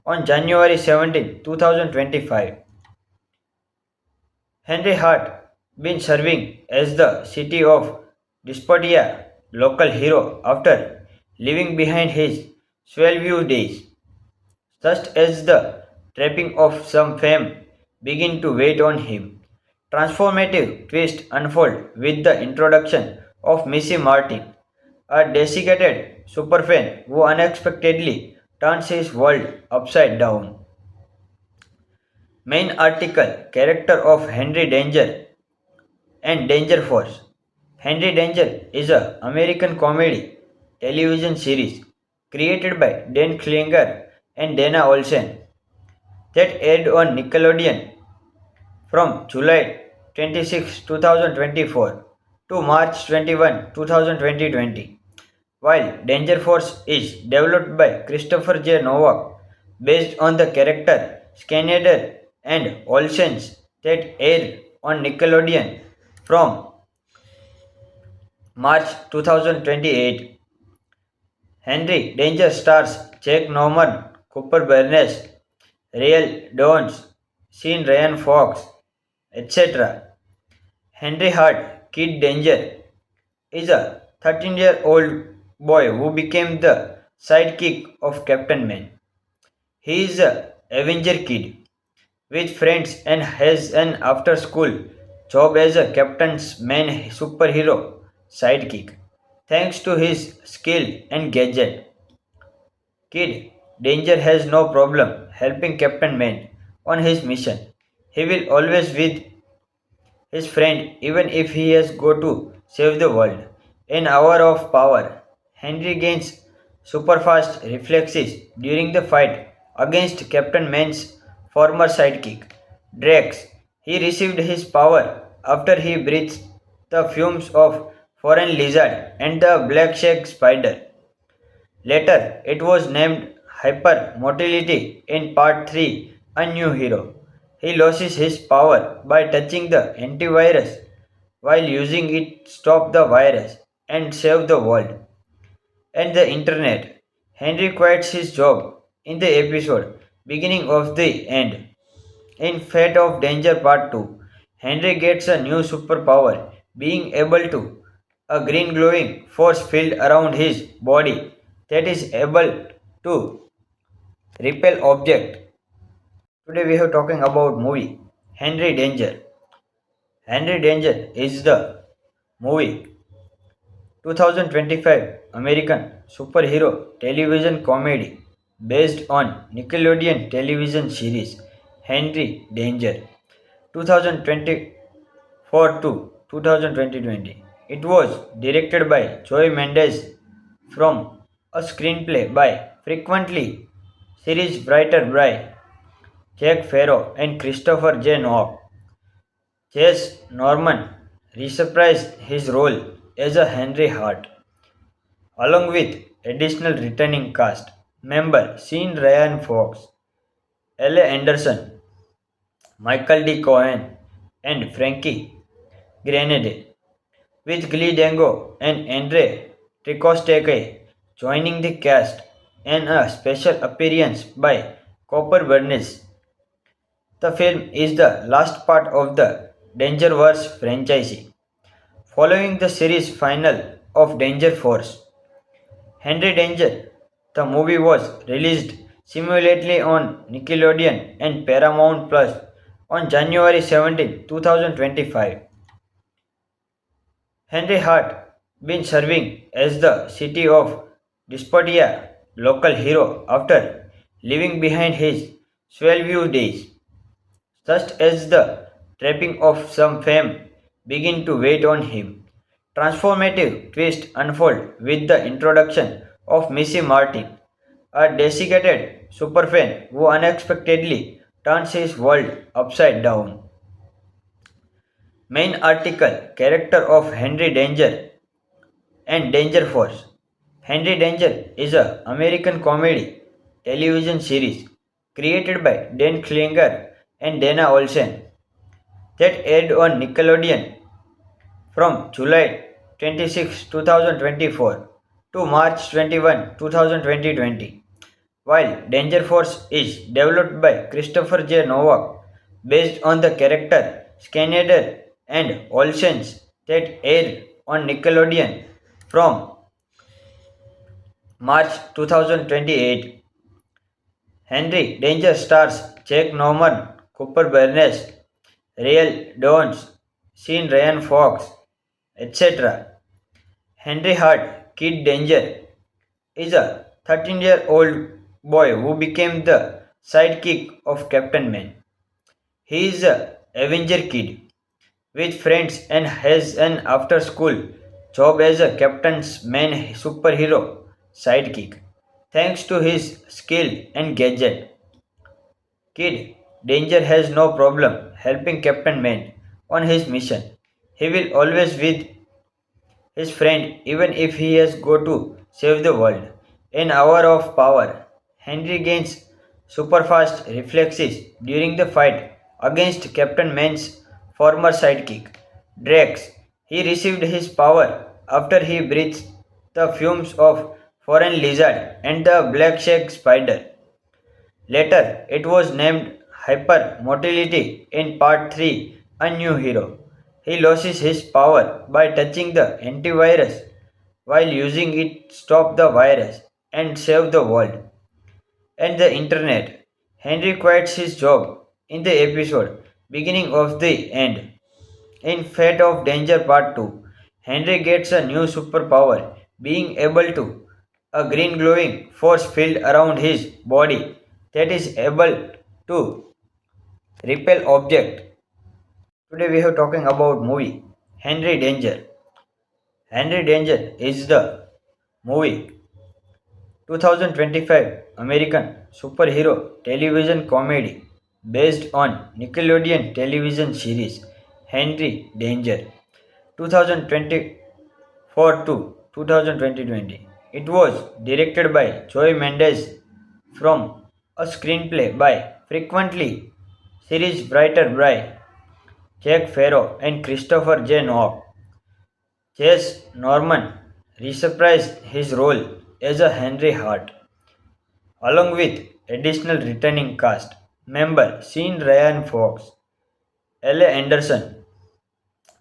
on January 17, 2025. Henry Hart been serving as the city of Despotia local hero after leaving behind his Swellview days. Just as the trapping of some fame begin to wait on him, transformative twist unfold with the introduction of Missy Martin, a desiccated superfan who unexpectedly turns his world upside down. Main article character of Henry Danger and Danger Force. Henry Danger is a American comedy television series created by Dan Klinger and Dana Olsen that aired on Nickelodeon from July 26, 2024 to March 21, 2020. While Danger Force is developed by Christopher J. Novak based on the character Schneider and Olsen's that aired on Nickelodeon from March 2028. Henry Danger stars Jack Norman, Cooper Bernes, Real Dawes, Sean Ryan Fox, etc. Henry Hart, Kid Danger, is a 13-year-old boy who became the sidekick of Captain Man. He is a Avenger Kid with friends and has an after-school job as a Captain's Man superhero sidekick. Thanks to his skill and gadget, Kid Danger has no problem helping Captain Man on his mission. He will always with his friend even if he has go to save the world. An hour of power. Henry gains superfast reflexes during the fight against Captain Man's former sidekick, Drax. He received his power after he breathed the fumes of foreign lizard and the black shag spider. Later, it was named Hypermotility in Part 3, A New Hero. He loses his power by touching the antivirus while using it to stop the virus and save the world and the internet. Henry quits his job in the episode Beginning of the End. In Fate of Danger Part 2, Henry gets a new superpower, being able to a green glowing force field around his body that is able to repel object. Today we are talking about movie Henry Danger. Henry Danger is the movie 2025 American superhero television comedy based on Nickelodeon television series Henry Danger 2024 to 2020. It was directed by Joy Mendes from a screenplay by frequently series writer by Jack Farrow and Christopher J. Nock. Chase Norman reprised his role as a Henry Hart, along with additional returning cast member Sean Ryan Fox, L.A. Anderson, Michael D. Cohen, and Frankie Grenade, with Glee Dango and Andre Tricosteke joining the cast and a special appearance by Copper Bernice. The film is the last part of the Dangerverse franchise, following the series final of Danger Force. Henry Danger. The movie was released simultaneously on Nickelodeon and Paramount Plus on January 17, 2025. Henry Hart been serving as the city of Despotia local hero after leaving behind his Swellview days, just as the trapping of some fame begin to wait on him. Transformative twist unfold with the introduction of Missy Martin, a desiccated superfan who unexpectedly turns his world upside down. Main article character of Henry Danger and Danger Force. Henry Danger is a American comedy television series created by Dan Klinger and Dana Olsen that aired on Nickelodeon from July 26, 2024 to March 21, 2020. While Danger Force is developed by Christopher J. Novak based on the character Schneider and Olsen's that aired on Nickelodeon from March 2028. Henry Danger stars Jack Norman, Cooper Barnes, Real Dawes, Sean Ryan Fox, etc. Henry Hart, Kid Danger, is a 13-year-old boy who became the sidekick of Captain Man. He is a Avenger kid with friends and has an after-school job as a Captain's Man superhero sidekick. Thanks to his skill and gadget, Kid Danger has no problem helping Captain Man on his mission. He will always with his friend even if he has go to save the world. An hour of power. Henry gains superfast reflexes during the fight against Captain Man's former sidekick, Drax. He received his power after he breathed the fumes of foreign lizard and the black shag spider. Later, it was named Hypermotility in Part 3, A New Hero. He loses his power by touching the antivirus while using it stop the virus and save the world and the internet. Henry quits his job in the episode beginning of the end. In Fate of Danger Part 2, Henry gets a new superpower, being able to a green glowing force field around his body that is able to repel object. Today we are talking about movie Henry Danger. Henry Danger is the movie 2025 American superhero television comedy based on Nickelodeon television series Henry Danger 2024 to 2020. It was directed by Joy Mendes from a screenplay by frequently series writer by Jack Farrow and Christopher J. Nock. Chase Norman reprised his role as a Henry Hart, along with additional returning cast member Sean Ryan Fox, L.A. Anderson,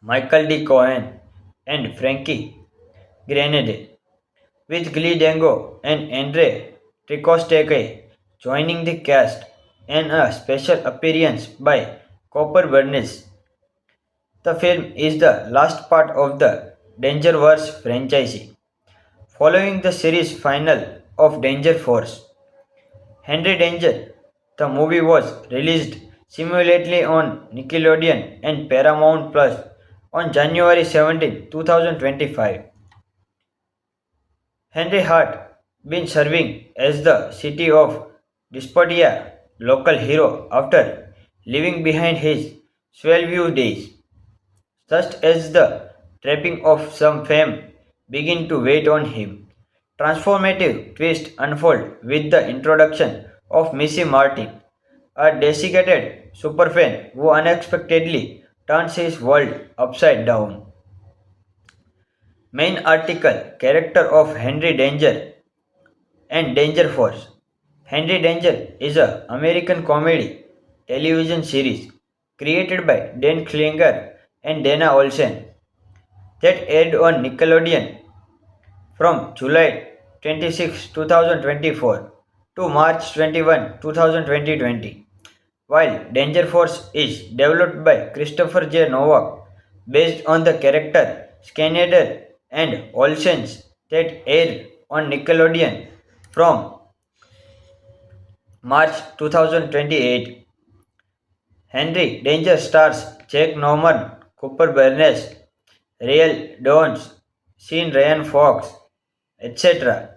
Michael D. Cohen, and Frankie Grenade, with Glee Dango and Andre Tricosteke joining the cast and a special appearance by Copper Bernice. The film is the last part of the Dangerverse franchise, following the series final of Danger Force. Henry Danger. The movie was released simultaneously on Nickelodeon and Paramount Plus on January 17, 2025. Henry Hart been serving as the city of Despotia local hero after leaving behind his Swellview days. Just as the trapping of some fame begin to wait on him, transformative twist unfold with the introduction of Missy Martin, a desiccated superfan who unexpectedly turns his world upside down. Main article character of Henry Danger and Danger Force. Henry Danger is a American comedy television series created by Dan Klinger and Dana Olsen that aired on Nickelodeon from July 26, 2024 to March 21, 2020. While Danger Force is developed by Christopher J. Novak based on the character Schneider and Olsen's that aired on Nickelodeon from March 2028. Henry Danger stars Jack Norman, Cooper Barnes, Real Dawes, Sean Ryan Fox, etc.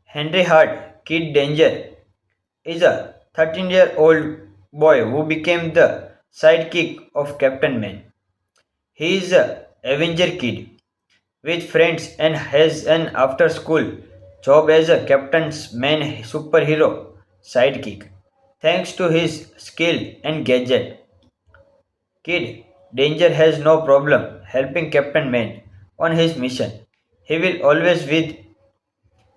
Henry Hart, Kid Danger, is a 13-year-old boy who became the sidekick of Captain Man. He is a Avenger kid with friends and has an after-school job as a Captain's Man superhero sidekick. Thanks to his skill and gadget, Kid Danger has no problem helping Captain Man on his mission. He will always with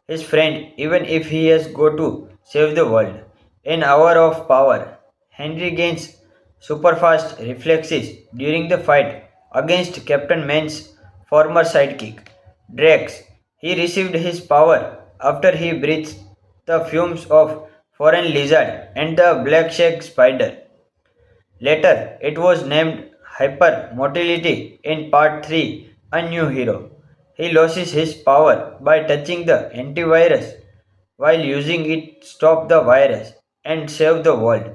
his friend even if he has go to save the world. An hour of power. Henry gains superfast reflexes during the fight against Captain Man's former sidekick, Drax. He received his power after he breathed the fumes of foreign lizard and the black shag spider. Later, it was named Hypermotility in Part 3, A New Hero. He loses his power by touching the antivirus while using it to stop the virus and save the world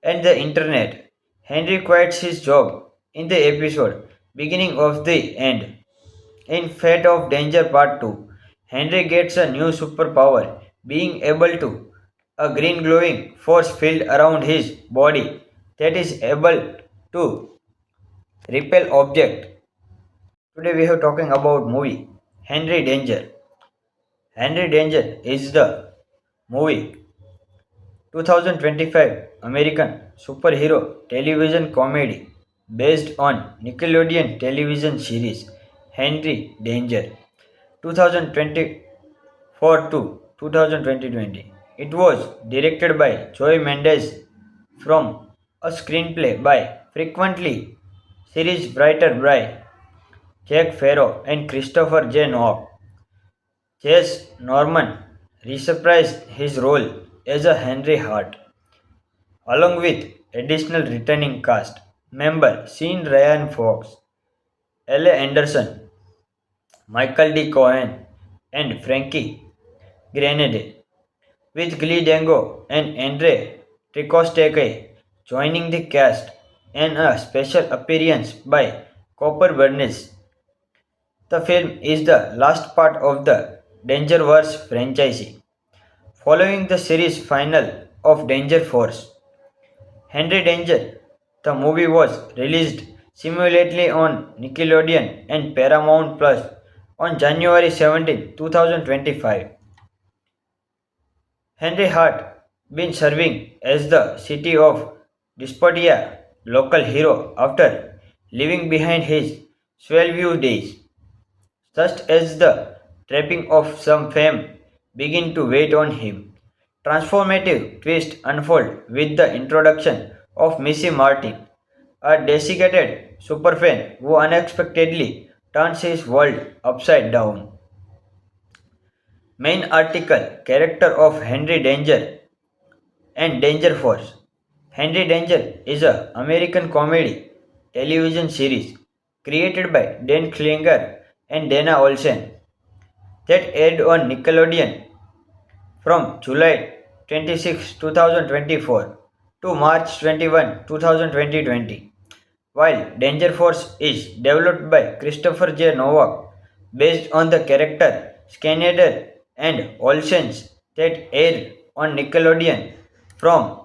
and the internet. Henry quits his job in the episode beginning of the end. In Fate of Danger Part 2, Henry gets a new superpower, being able to a green glowing force field around his body that is able to repel object. Today we are talking about movie Henry Danger. Henry Danger is the movie 2025 American superhero television comedy based on Nickelodeon television series Henry Danger 2024 to 2020. It was directed by Joy Mendes from a screenplay by frequently series writer by Jack Farrow and Christopher J. Nock. Jess Norman reprised his role as a Henry Hart, along with additional returning cast member Sean Ryan Fox, L.A. Anderson, Michael D. Cohen, and Frankie Grenade, with Glee Dango and Andre Tricosteke joining the cast and a special appearance by Copper Bernice. The film is the last part of the Dangerverse franchise, following the series final of Danger Force. Henry Danger, the movie was released simultaneously on Nickelodeon and Paramount Plus on January 17, 2025. Henry Hart been serving as the city of Despotia local hero after leaving behind his Swellview days. Just as the trapping of some fame begin to wait on him, transformative twist unfold with the introduction of Missy Martin, a desiccated superfan who unexpectedly turns his world upside down. Main article character of Henry Danger and Danger Force. Henry Danger is a American comedy television series created by Dan Klinger and Dana Olsen that aired on Nickelodeon from July 26, 2024 to March 21, 2020. while Danger Force is developed by Christopher J. Novak based on the character Schneider and Olsen's that aired on Nickelodeon from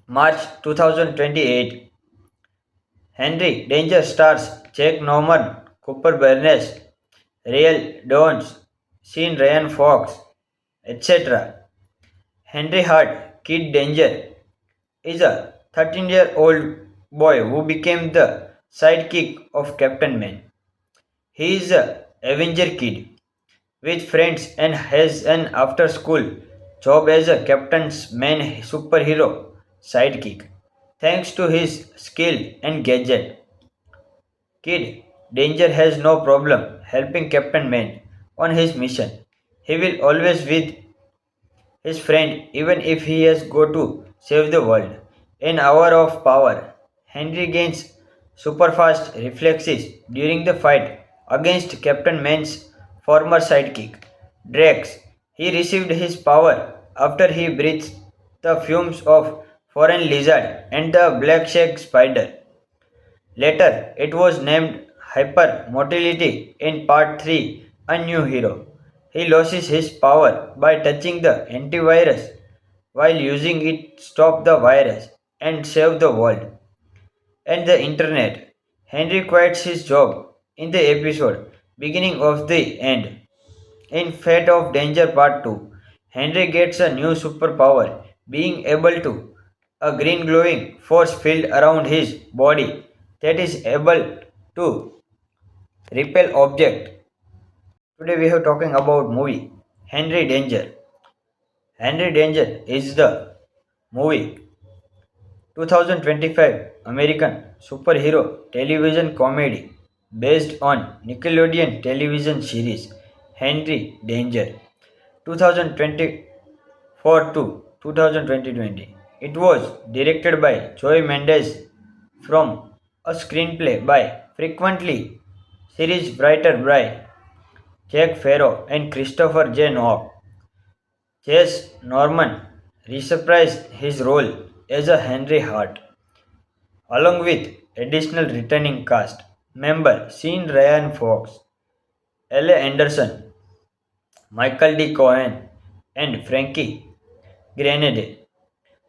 March 2028. Henry Danger stars Jack Norman, Cooper Barnes, Real Dawes, Sean Ryan Fox, etc. Henry Hart, Kid Danger, is a 13-year-old boy who became the sidekick of Captain Man. He is a Avenger kid with friends and has an after-school job as a Captain's Man superhero sidekick. Thanks to his skill and gadget, Kid Danger has no problem helping Captain Man on his mission. He will always with his friend even if he has go to save the world. An hour of power. Henry gains superfast reflexes during the fight against Captain Man's former sidekick, Drax. He received his power after he breathed the fumes of foreign lizard and the black shag spider. Later, it was named Hypermotility in Part 3, A New Hero. He loses his power by touching the antivirus while using it to stop the virus and save the world and the internet. Henry quits his job in the episode Beginning of the End. In Fate of Danger Part 2, Henry gets a new superpower, being able to a green glowing force field around his body that is able to repel object. Today we are talking about movie Henry Danger. Henry Danger is the movie 2025 American superhero television comedy based on Nickelodeon television series Henry Danger 2024 to 2020. It was directed by Joy Mendes from a screenplay by frequently series writer by Jack Farrow and Christopher J. Nock. Chase Norman reprised his role as a Henry Hart, along with additional returning cast member Sean Ryan Fox, L. A. Anderson, Michael D. Cohen, and Frankie Grenade,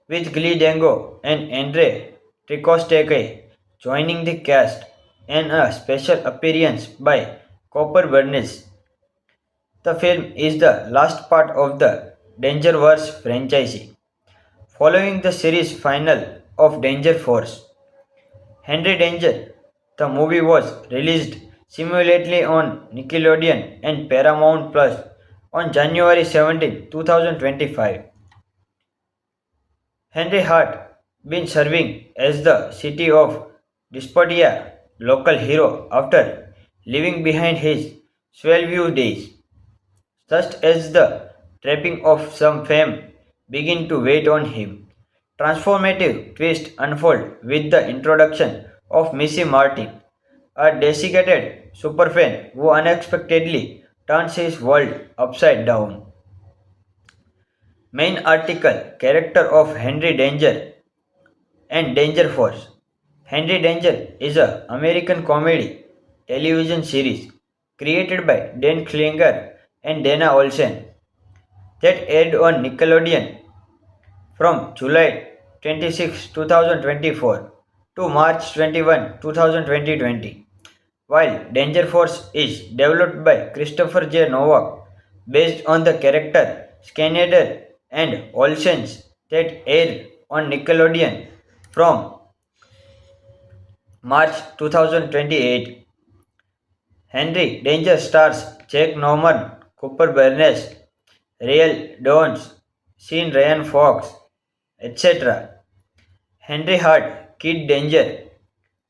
with Glee Dango and Andre Tricosteke joining the cast and a special appearance by Copper Bernice. The film is the last part of the Dangerverse franchise. Following the series final of Danger Force, Henry Danger, the movie was released simultaneously on Nickelodeon and Paramount Plus on January 17, 2025. Henry Hart been serving as the city of Despotia local hero after leaving behind his Swellview days. Just as the trapping of some fame begin to wait on him, transformative twist unfold with the introduction of Missy Martin, a desiccated superfan who unexpectedly turns his world upside down. Main article character of Henry Danger and Danger Force. Henry Danger is a American comedy television series created by Dan Klinger and Dana Olsen that aired on Nickelodeon from July 26, 2024 to March 21, 2020. While Danger Force is developed by Christopher J. Novak based on the character Schneider and Olsen's that aired on Nickelodeon from March 2028. Henry Danger stars Jack Norman, Cooper Barnes, Real Dawes, Sean Ryan Fox, etc. Henry Hart, Kid Danger,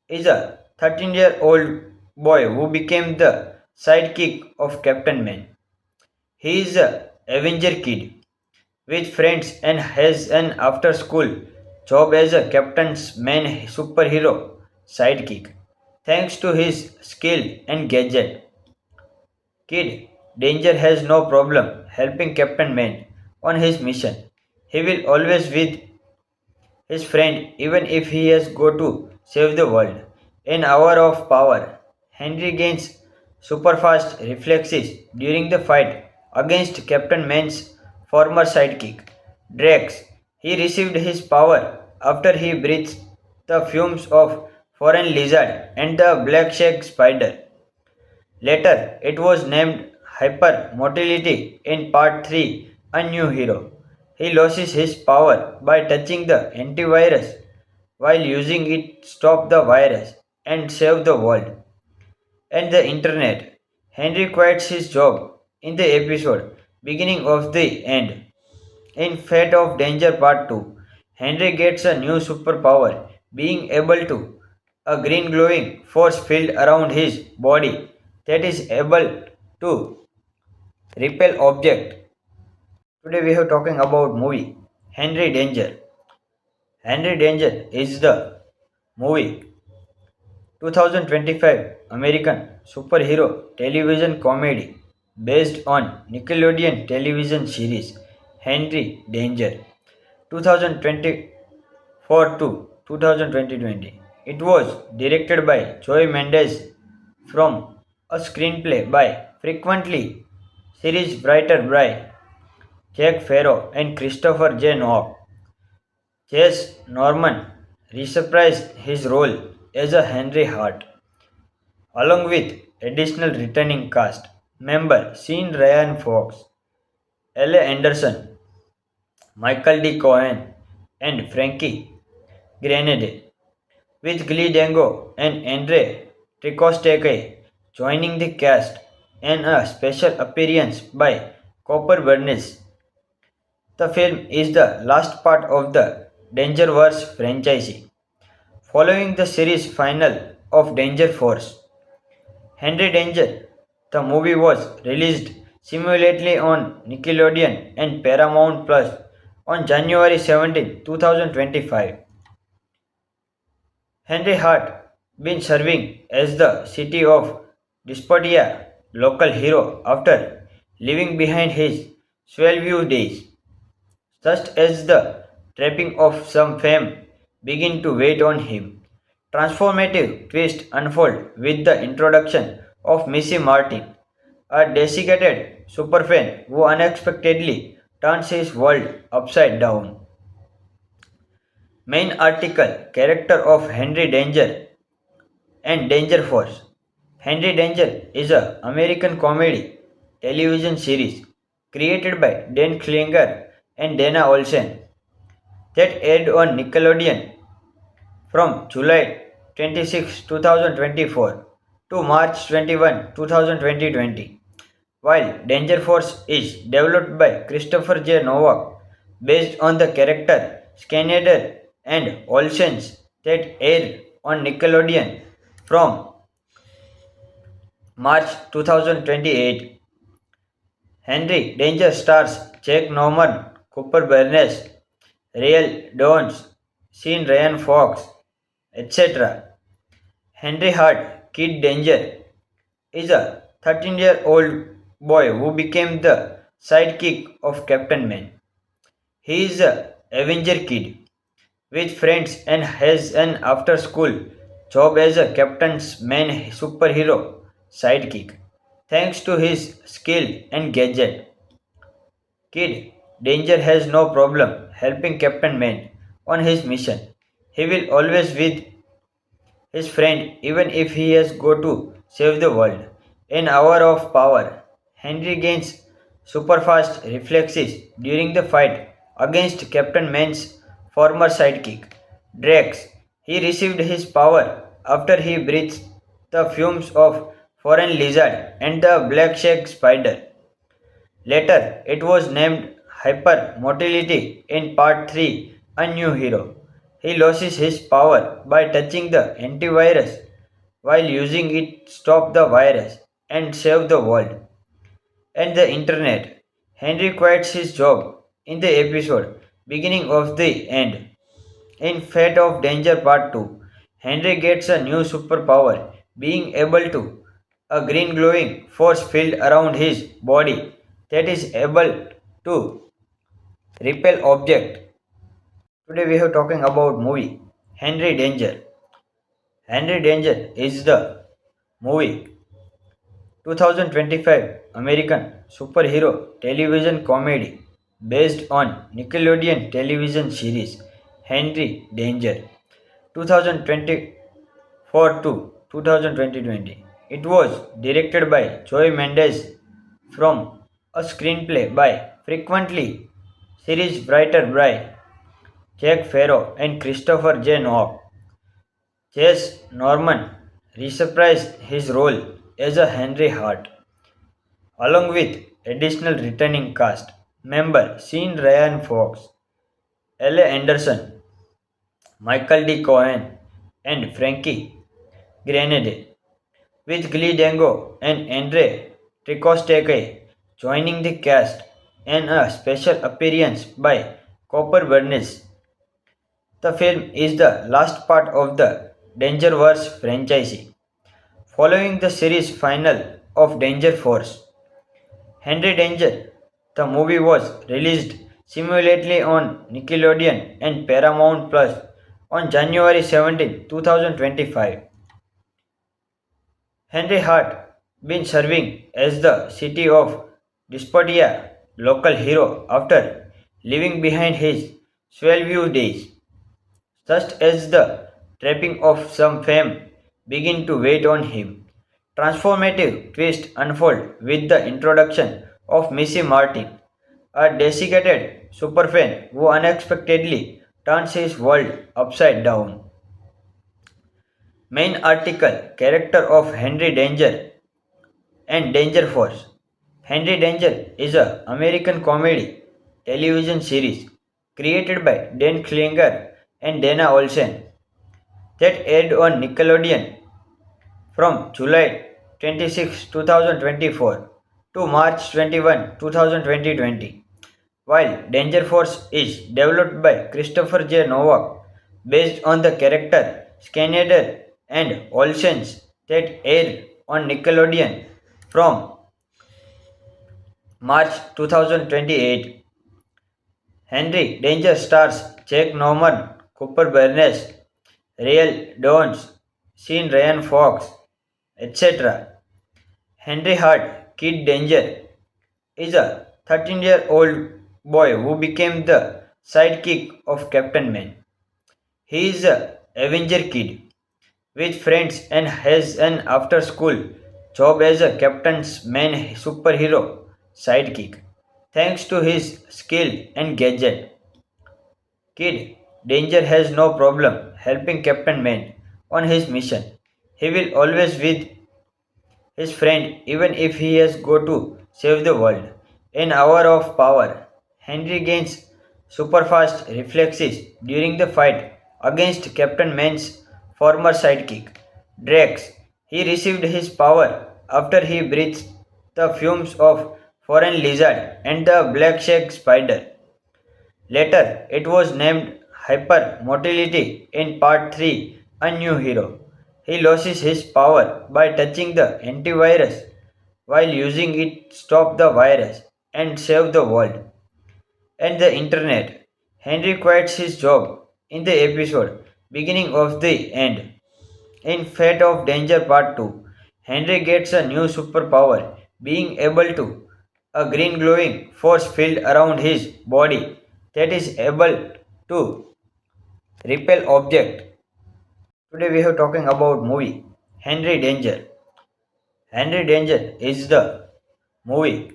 is a 13-year-old boy who became the sidekick of Captain Man. He is a Avenger kid with friends and has an after-school job as a Captain's Man superhero sidekick. Thanks to his skill and gadget, Kid Danger has no problem helping Captain Man on his mission. He will always with his friend even if he has go to save the world. An hour of power. Henry gains superfast reflexes during the fight against Captain Man's former sidekick, Drax. He received his power after he breathed the fumes of foreign lizard and the black shag spider. Later, it was named Hypermotility in Part 3, A New Hero. He loses his power by touching the antivirus while using it to stop the virus and save the world and the internet. Henry quits his job in the episode Beginning of the End. In Fate of Danger Part 2, Henry gets a new superpower, being able to a green glowing force field around his body that is able to repel object. Today we are talking about movie Henry Danger. Henry Danger is the movie 2025 American superhero television comedy based on Nickelodeon television series Henry Danger 2024 to 2020. It was directed by Joy Mendes from a screenplay by frequently series writer by Jack Farrow and Christopher J. Nock. Jess Norman reprised his role as a Henry Hart, along with additional returning cast members Sean Ryan Fox, L.A. Anderson, Michael D. Cohen, and Frankie Grenade, with Glee Dango and Andre Tricosteke joining the cast and a special appearance by Copper Bernice. The film is the last part of the Dangerverse franchise, following the series final of Danger Force. Henry Danger, the movie was released simultaneously on Nickelodeon and Paramount Plus on January 17, 2025. Henry Hart been serving as the city of Dysphoria local hero after leaving behind his Swellview days. Just as the trapping of some fame begin to wait on him. Transformative twist unfold with the introduction of Missy Martin, a desiccated superfan who unexpectedly turns his world upside down. Main article character of Henry Danger and Danger Force. Henry Danger is a American comedy television series created by Dan Klinger and Dana Olsen that aired on Nickelodeon from July 26, 2024 to March 21, 2020. While Danger Force is developed by Christopher J. Novak based on the character Schneider and Olsen's that aired on Nickelodeon from March 2028. Henry Danger stars Jack Norman, Cooper Bernes, Real Dawes, Sean Ryan Fox, etc. Henry Hart, Kid Danger, is a 13-year-old boy who became the sidekick of Captain Man. He is a Avenger kid with friends and has an after-school job as a Captain's Man superhero sidekick. Thanks to his skill and gadget, Kid Danger has no problem helping Captain Man on his mission. He will always with his friend even if he has go to save the world. An hour of power. Henry gains superfast reflexes during the fight against Captain Man's former sidekick, Drax. He received his power after he breathed the fumes of foreign lizard and the black shag spider. Later, it was named Hypermotility in Part 3, A New Hero. He loses his power by touching the antivirus while using it to stop the virus and save the world and the internet. Henry quits his job in the episode Beginning of the End. In Fate of Danger Part 2, Henry gets a new superpower, being able to a green glowing force field around his body that is able to repel object. Today we are talking about movie Henry Danger. Henry Danger is the movie 2025 American superhero television comedy based on Nickelodeon television series Henry Danger 2024 to 2020. It was directed by Joy Mendes from a screenplay by frequently series writer by Jack Farrow and Christopher J. Nock. Chase Norman reprised his role as a Henry Hart, along with additional returning cast member Sean Ryan Fox, L.A. Anderson, Michael D. Cohen, and Frankie Grenade, with Glee Dango and Andre Tricosteke joining the cast and a special appearance by Copper Bernice. The film is the last part of the Dangerverse franchise, following the series final of Danger Force. Henry Danger. The movie was released simultaneously on Nickelodeon and Paramount Plus on January 17, 2025. Henry Hart been serving as the city of Despotia local hero after leaving behind his Swellview days. Just as the trapping of some fame begin to wait on him, transformative twist unfold with the introduction of Missy Martin, a desiccated superfan who unexpectedly turns his world upside down. Main article character of Henry Danger and Danger Force. Henry Danger is a American comedy television series created by Dan Klinger and Dana Olsen that aired on Nickelodeon from July 26, 2024 to March 21, 2020. While Danger Force is developed by Christopher J. Novak based on the character Schneider and Olsen's that aired on Nickelodeon from March 2028. Henry Danger stars Jack Norman, Cooper Barnes, Real Dawes, Sean Ryan Fox, etc. Henry Hart, Kid Danger, is a 13-year-old boy who became the sidekick of Captain Man. He is a Avenger kid with friends and has an after-school job as a Captain's Man superhero sidekick. Thanks to his skill and gadget, Kid Danger has no problem helping Captain Man on his mission. He will always with his friend even if he has go to save the world. An hour of power. Henry gains superfast reflexes during the fight against Captain Man's former sidekick, Drax. He received his power after he breathed the fumes of foreign lizard and the black shag spider. Later, it was named Hypermotility in Part 3, A New Hero. He loses his power by touching the antivirus while using it stop the virus and save the world and the internet. Henry quits his job in the episode beginning of the end. In Fate of Danger Part 2, Henry gets a new superpower, being able to a green glowing force field around his body that is able to repel object. Today we are talking about movie Henry Danger. Henry Danger is the movie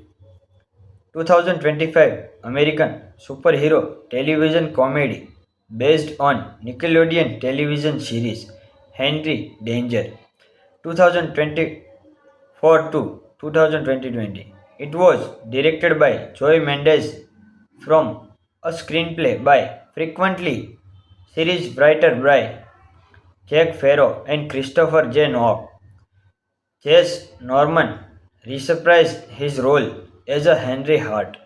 2025 American superhero television comedy based on Nickelodeon television series Henry Danger 2024 to 2020. It was directed by Joy Mendes from a screenplay by frequently series writer by Jack Farrow and Christopher J. Nock. Chase Norman reprised his role as a Henry Hart,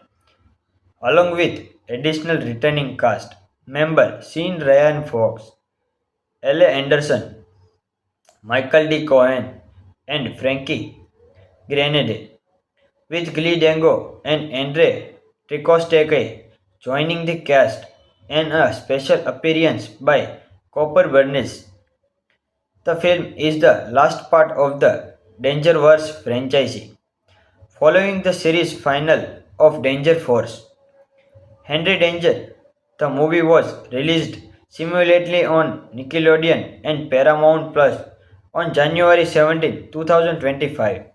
along with additional returning cast member Sean Ryan Fox, L.A. Anderson, Michael D. Cohen, and Frankie Grenade, with Glee Dango and Andre Tricosteke joining the cast and a special appearance by Copper Bernice. The film is the last part of the Dangerverse franchise. Following the series final of Danger Force, Henry Danger, the movie was released simultaneously on Nickelodeon and Paramount Plus on January 17, 2025.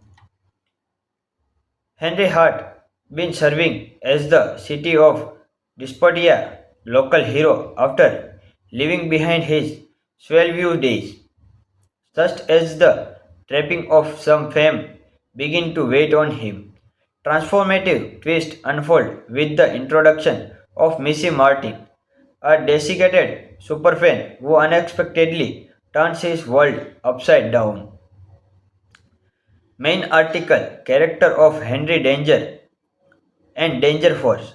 Henry Hart been serving as the city of Despotia local hero after leaving behind his Swellview days. Just as the trapping of some fame begin to wait on him, transformative twist unfold with the introduction of Missy Martin, a desiccated superfan who unexpectedly turns his world upside down. Main article character of Henry Danger and Danger Force.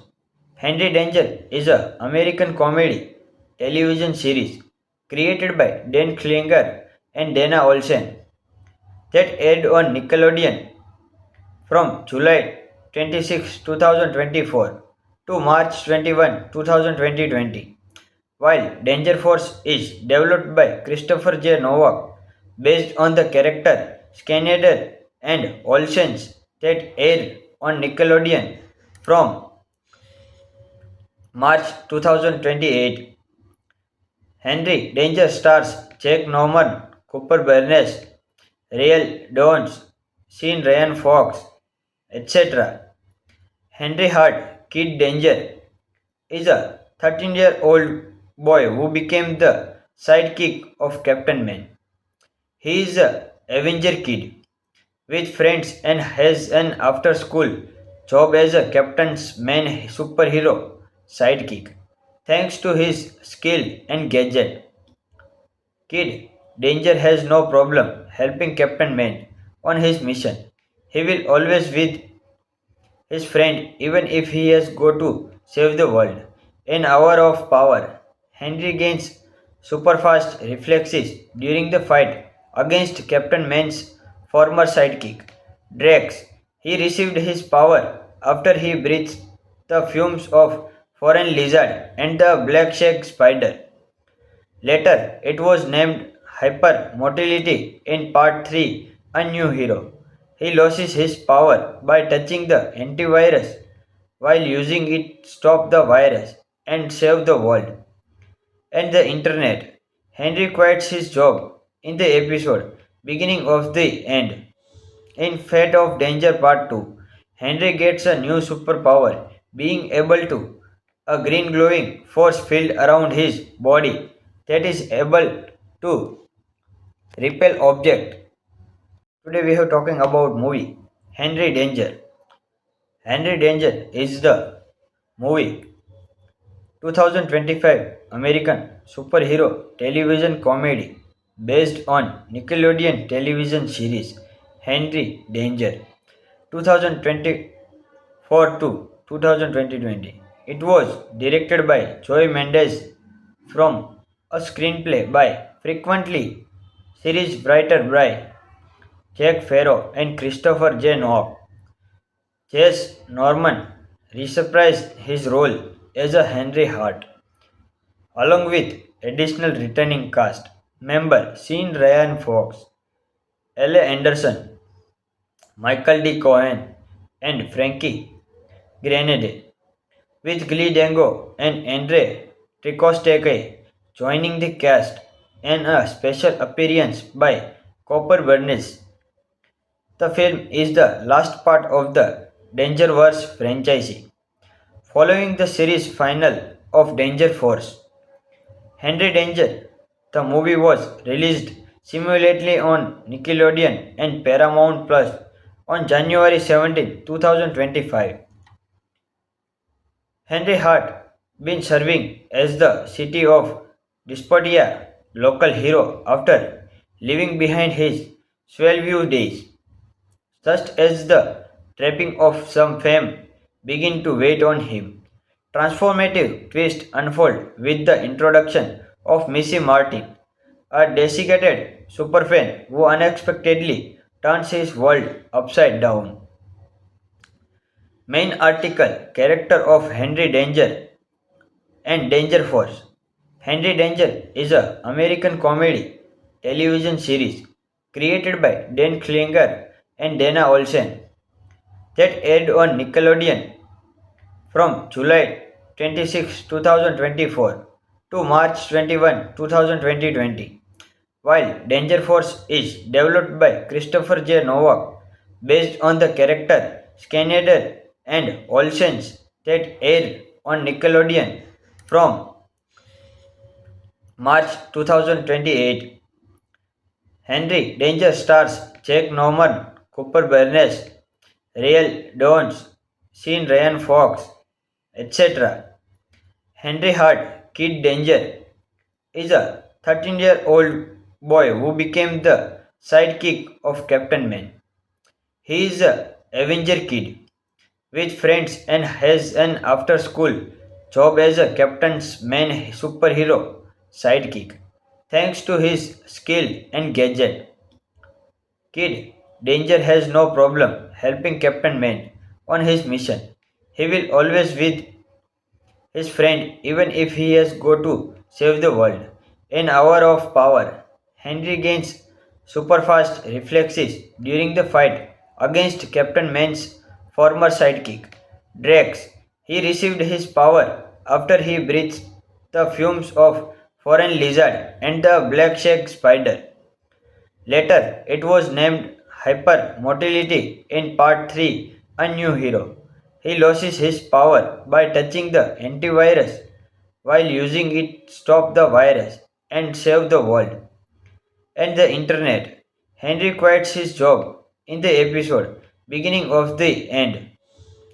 Henry Danger is a American comedy television series created by Dan Klinger and Dana Olsen that aired on Nickelodeon from July 26, 2024 to March 21, 2020. While Danger Force is developed by Christopher J. Novak based on the character Schneider and Olsen's that aired on Nickelodeon from March 2028. Henry Danger stars Jack Norman, Cooper Barnes, Real Dawes, Sean Ryan Fox, etc. Henry Hart, Kid Danger, is a 13-year-old boy who became the sidekick of Captain Man. He is a Avenger kid with friends and has an after-school job as a Captain's Man superhero sidekick. Thanks to his skill and gadget, Kid Danger has no problem helping Captain Man on his mission. He will always with his friend even if he has go to save the world. An hour of power. Henry gains superfast reflexes during the fight against Captain Man's former sidekick, Drax. He received his power after he breathed the fumes of foreign lizard and the black shag spider. Later, it was named Hypermotility in Part 3, A New Hero. He loses his power by touching the antivirus while using it to stop the virus and save the world and the internet. Henry quits his job in the episode beginning of the end. In Fate of Danger Part 2, Henry gets a new superpower, being able to a green glowing force field around his body that is able to repel object. Today we are talking about movie Henry Danger. Henry Danger is the movie 2025 American superhero television comedy based on Nickelodeon television series Henry Danger 2024 to 2020. It was directed by Joy Mendes from a screenplay by frequently series writer by Jack Farrow and Christopher J. Nock. Chase Norman reprised his role as a Henry Hart, along with additional returning cast member Sean Ryan Fox, L.A. Anderson, Michael D. Cohen, and Frankie Grenade, with Glee Dango and Andre Tricosteke joining the cast and a special appearance by Copper Bernice. The film is the last part of the Dangerverse franchise. Following the series final of Danger Force, Henry Danger, the movie was released simultaneously on Nickelodeon and Paramount Plus on January 17, 2025. Henry Hart been serving as the city of Despotia local hero after leaving behind his Swellview days. Just as the trapping of some fame begin to wait on him, transformative twist unfold with the introduction of Missy Martin, a desiccated superfan who unexpectedly turns his world upside down. Main article character of Henry Danger and Danger Force. Henry Danger is a American comedy television series created by Dan Klinger and Dana Olsen that aired on Nickelodeon from July 26, 2024 to March 21, 2020. While Danger Force is developed by Christopher J. Novak based on the character Schneider and Olsen's that aired on Nickelodeon from March 2028. Henry Danger stars Jack Norman, Cooper Barnes, Real Dawes, Sean Ryan Fox, etc. Henry Hart, Kid Danger, is a 13-year-old boy who became the sidekick of Captain Man. He is a Avenger kid with friends and has an after-school job as a Captain's Man superhero sidekick. Thanks to his skill and gadget, Kid Danger has no problem helping Captain Man on his mission. He will always with his friend even if he has go to save the world. An hour of power. Henry gains superfast reflexes during the fight against Captain Man's former sidekick, Drax. He received his power after he breathed the fumes of foreign lizard and the black shag spider. Later, it was named Hypermotility in Part 3, A New Hero. He loses his power by touching the antivirus while using it stop the virus and save the world and the internet. Henry quits his job in the episode beginning of the end.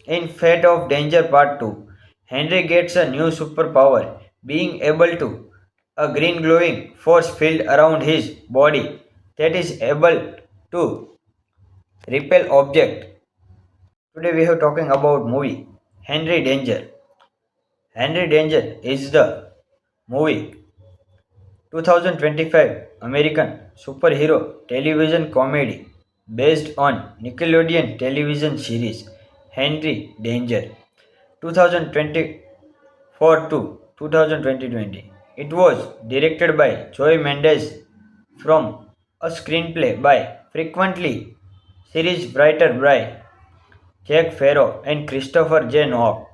In Fate of Danger Part 2, Henry gets a new superpower, being able to a green glowing force field around his body that is able to repel object. Today we are talking about movie Henry Danger. Henry Danger is the movie 2025 American superhero television comedy based on Nickelodeon television series Henry Danger 2024 to 2020. It was directed by Joy Mendes from a screenplay by frequently series writer by Jack Farrow and Christopher J. Nock.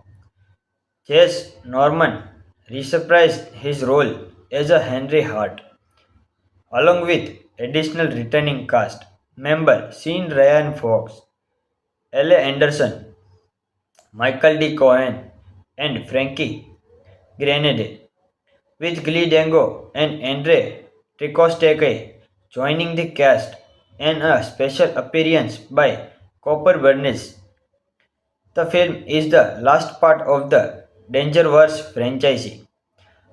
Chase Norman reprised his role as a Henry Hart, along with additional returning cast member Sean Ryan Fox, L. A. Anderson, Michael D. Cohen, and Frankie Grenade, with Glee Dango and Andre Tricosteke joining the cast and a special appearance by Copper Bernice. The film is the last part of the Dangerverse franchise,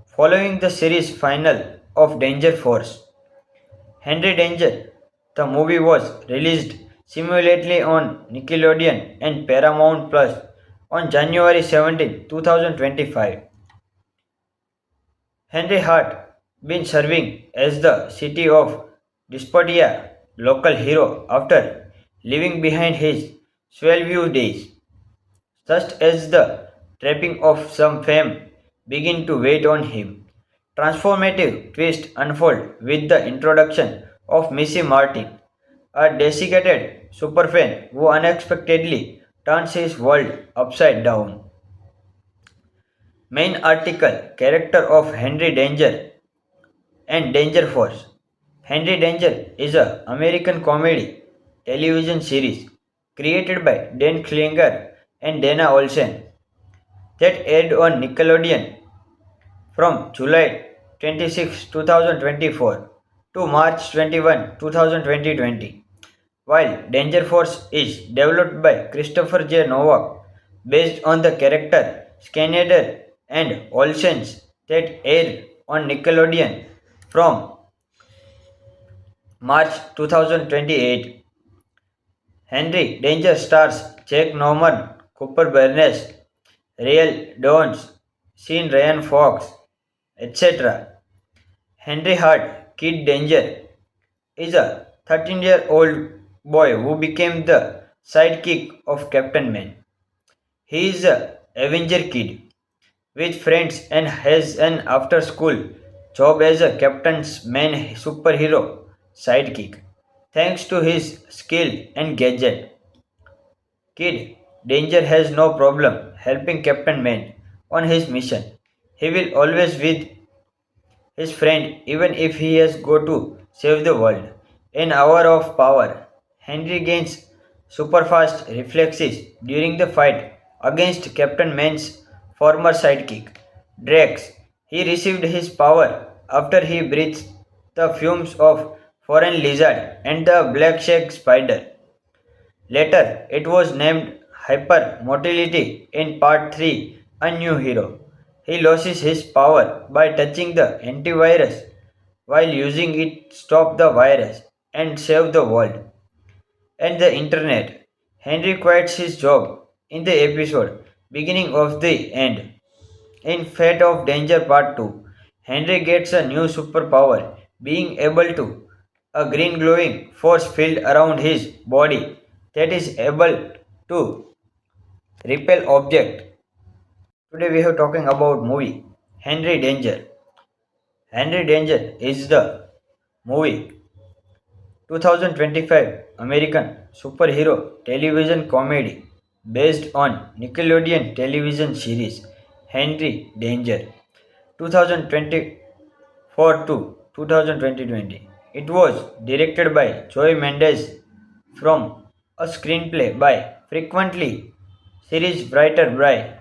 following the series final of Danger Force. Henry Danger. The movie was released simultaneously on Nickelodeon and Paramount Plus on January 17, 2025. Henry Hart been serving as the city of Despotia local hero after leaving behind his Swellview days. Just as the trapping of some fame begin to wait on him, transformative twist unfold with the introduction of Missy Martin, a desiccated superfan who unexpectedly turns his world upside down. Main article character of Henry Danger and Danger Force. Henry Danger is a American comedy television series created by Dan Klinger and Dana Olsen that aired on Nickelodeon from July 26, 2024 to March 21, 2020. While Danger Force is developed by Christopher J. Novak based on the character Schneider and Olsen's that aired on Nickelodeon from March 2028. Henry Danger stars Jack Norman, Cooper Barnes, Real Dawes, Sean Ryan Fox, etc. Henry Hart, Kid Danger, is a 13-year-old boy who became the sidekick of Captain Man. He is a Avenger kid with friends and has an after-school job as a captain's main superhero sidekick. Thanks to his skill and gadget, Kid Danger has no problem helping Captain Man on his mission. He will always with his friend even if he has go to save the world. An hour of power. Henry gains superfast reflexes during the fight against Captain Man's former sidekick, Drax. He received his power after he breathed the fumes of foreign lizard and the black shag spider. Later, it was named Hypermotility in Part 3, A New Hero. He loses his power by touching the antivirus while using it stop the virus and save the world and the internet. Henry quits his job in the episode beginning of the end. In Fate of Danger Part 2, Henry gets a new superpower, being able to a green glowing force field around his body that is able to repel object. Today we are talking about movie Henry Danger. Henry Danger is the movie 2025 American superhero television comedy based on Nickelodeon television series Henry Danger 2024 to 2020. It was directed by Joy Mendes from a screenplay by frequently series writer by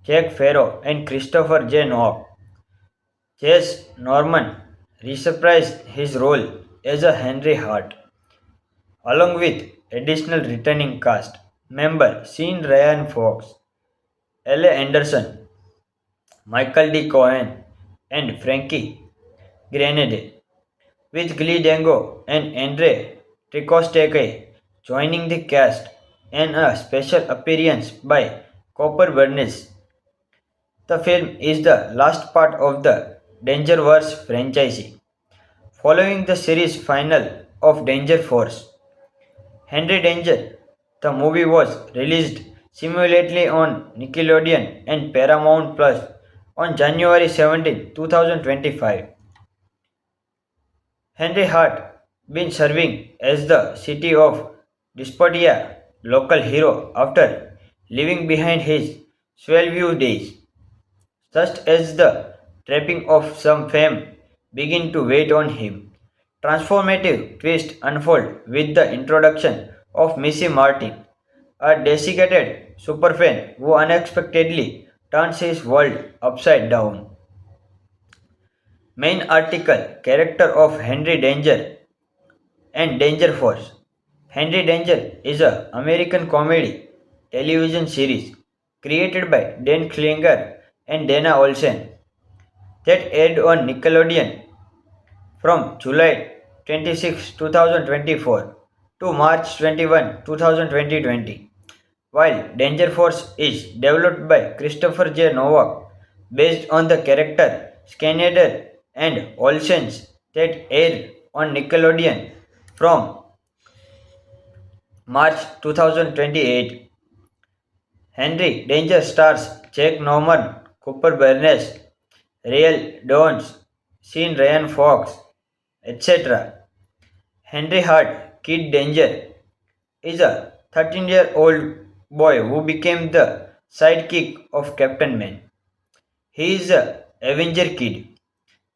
Jack Farrow and Christopher J. Nock. Jess Norman reprised his role as a Henry Hart, along with additional returning cast members Sean Ryan Fox, L.A. Anderson, Michael D. Cohen, and Frankie Grenade, with Glee Dango and Andre Tricosteke joining the cast and a special appearance by Copper Bernice. The film is the last part of the Dangerverse franchise. Following the series final of Danger Force, Henry Danger, the movie was released simultaneously on Nickelodeon and Paramount Plus on January 17, 2025. Henry Hart been serving as the city of Dysphoria local hero after leaving behind his Swellview days. Just as the trapping of some fame begin to wait on him. Transformative twist unfold with the introduction of Missy Martin, a desiccated superfan who unexpectedly turns his world upside down. Main article character of Henry Danger and Danger Force. Henry Danger is a American comedy television series created by Dan Klinger and Dana Olsen that aired on Nickelodeon from July 26, 2024 to March 21, 2020. While Danger Force is developed by Christopher J. Novak based on the character Schneider and Olsen's that aired on Nickelodeon from March 2028. Henry Danger stars Jack Norman, Cooper Bernes, Real Dawes, Sean Ryan Fox, etc. Henry Hart, Kid Danger, is a 13-year-old boy who became the sidekick of Captain Man. He is a Avenger kid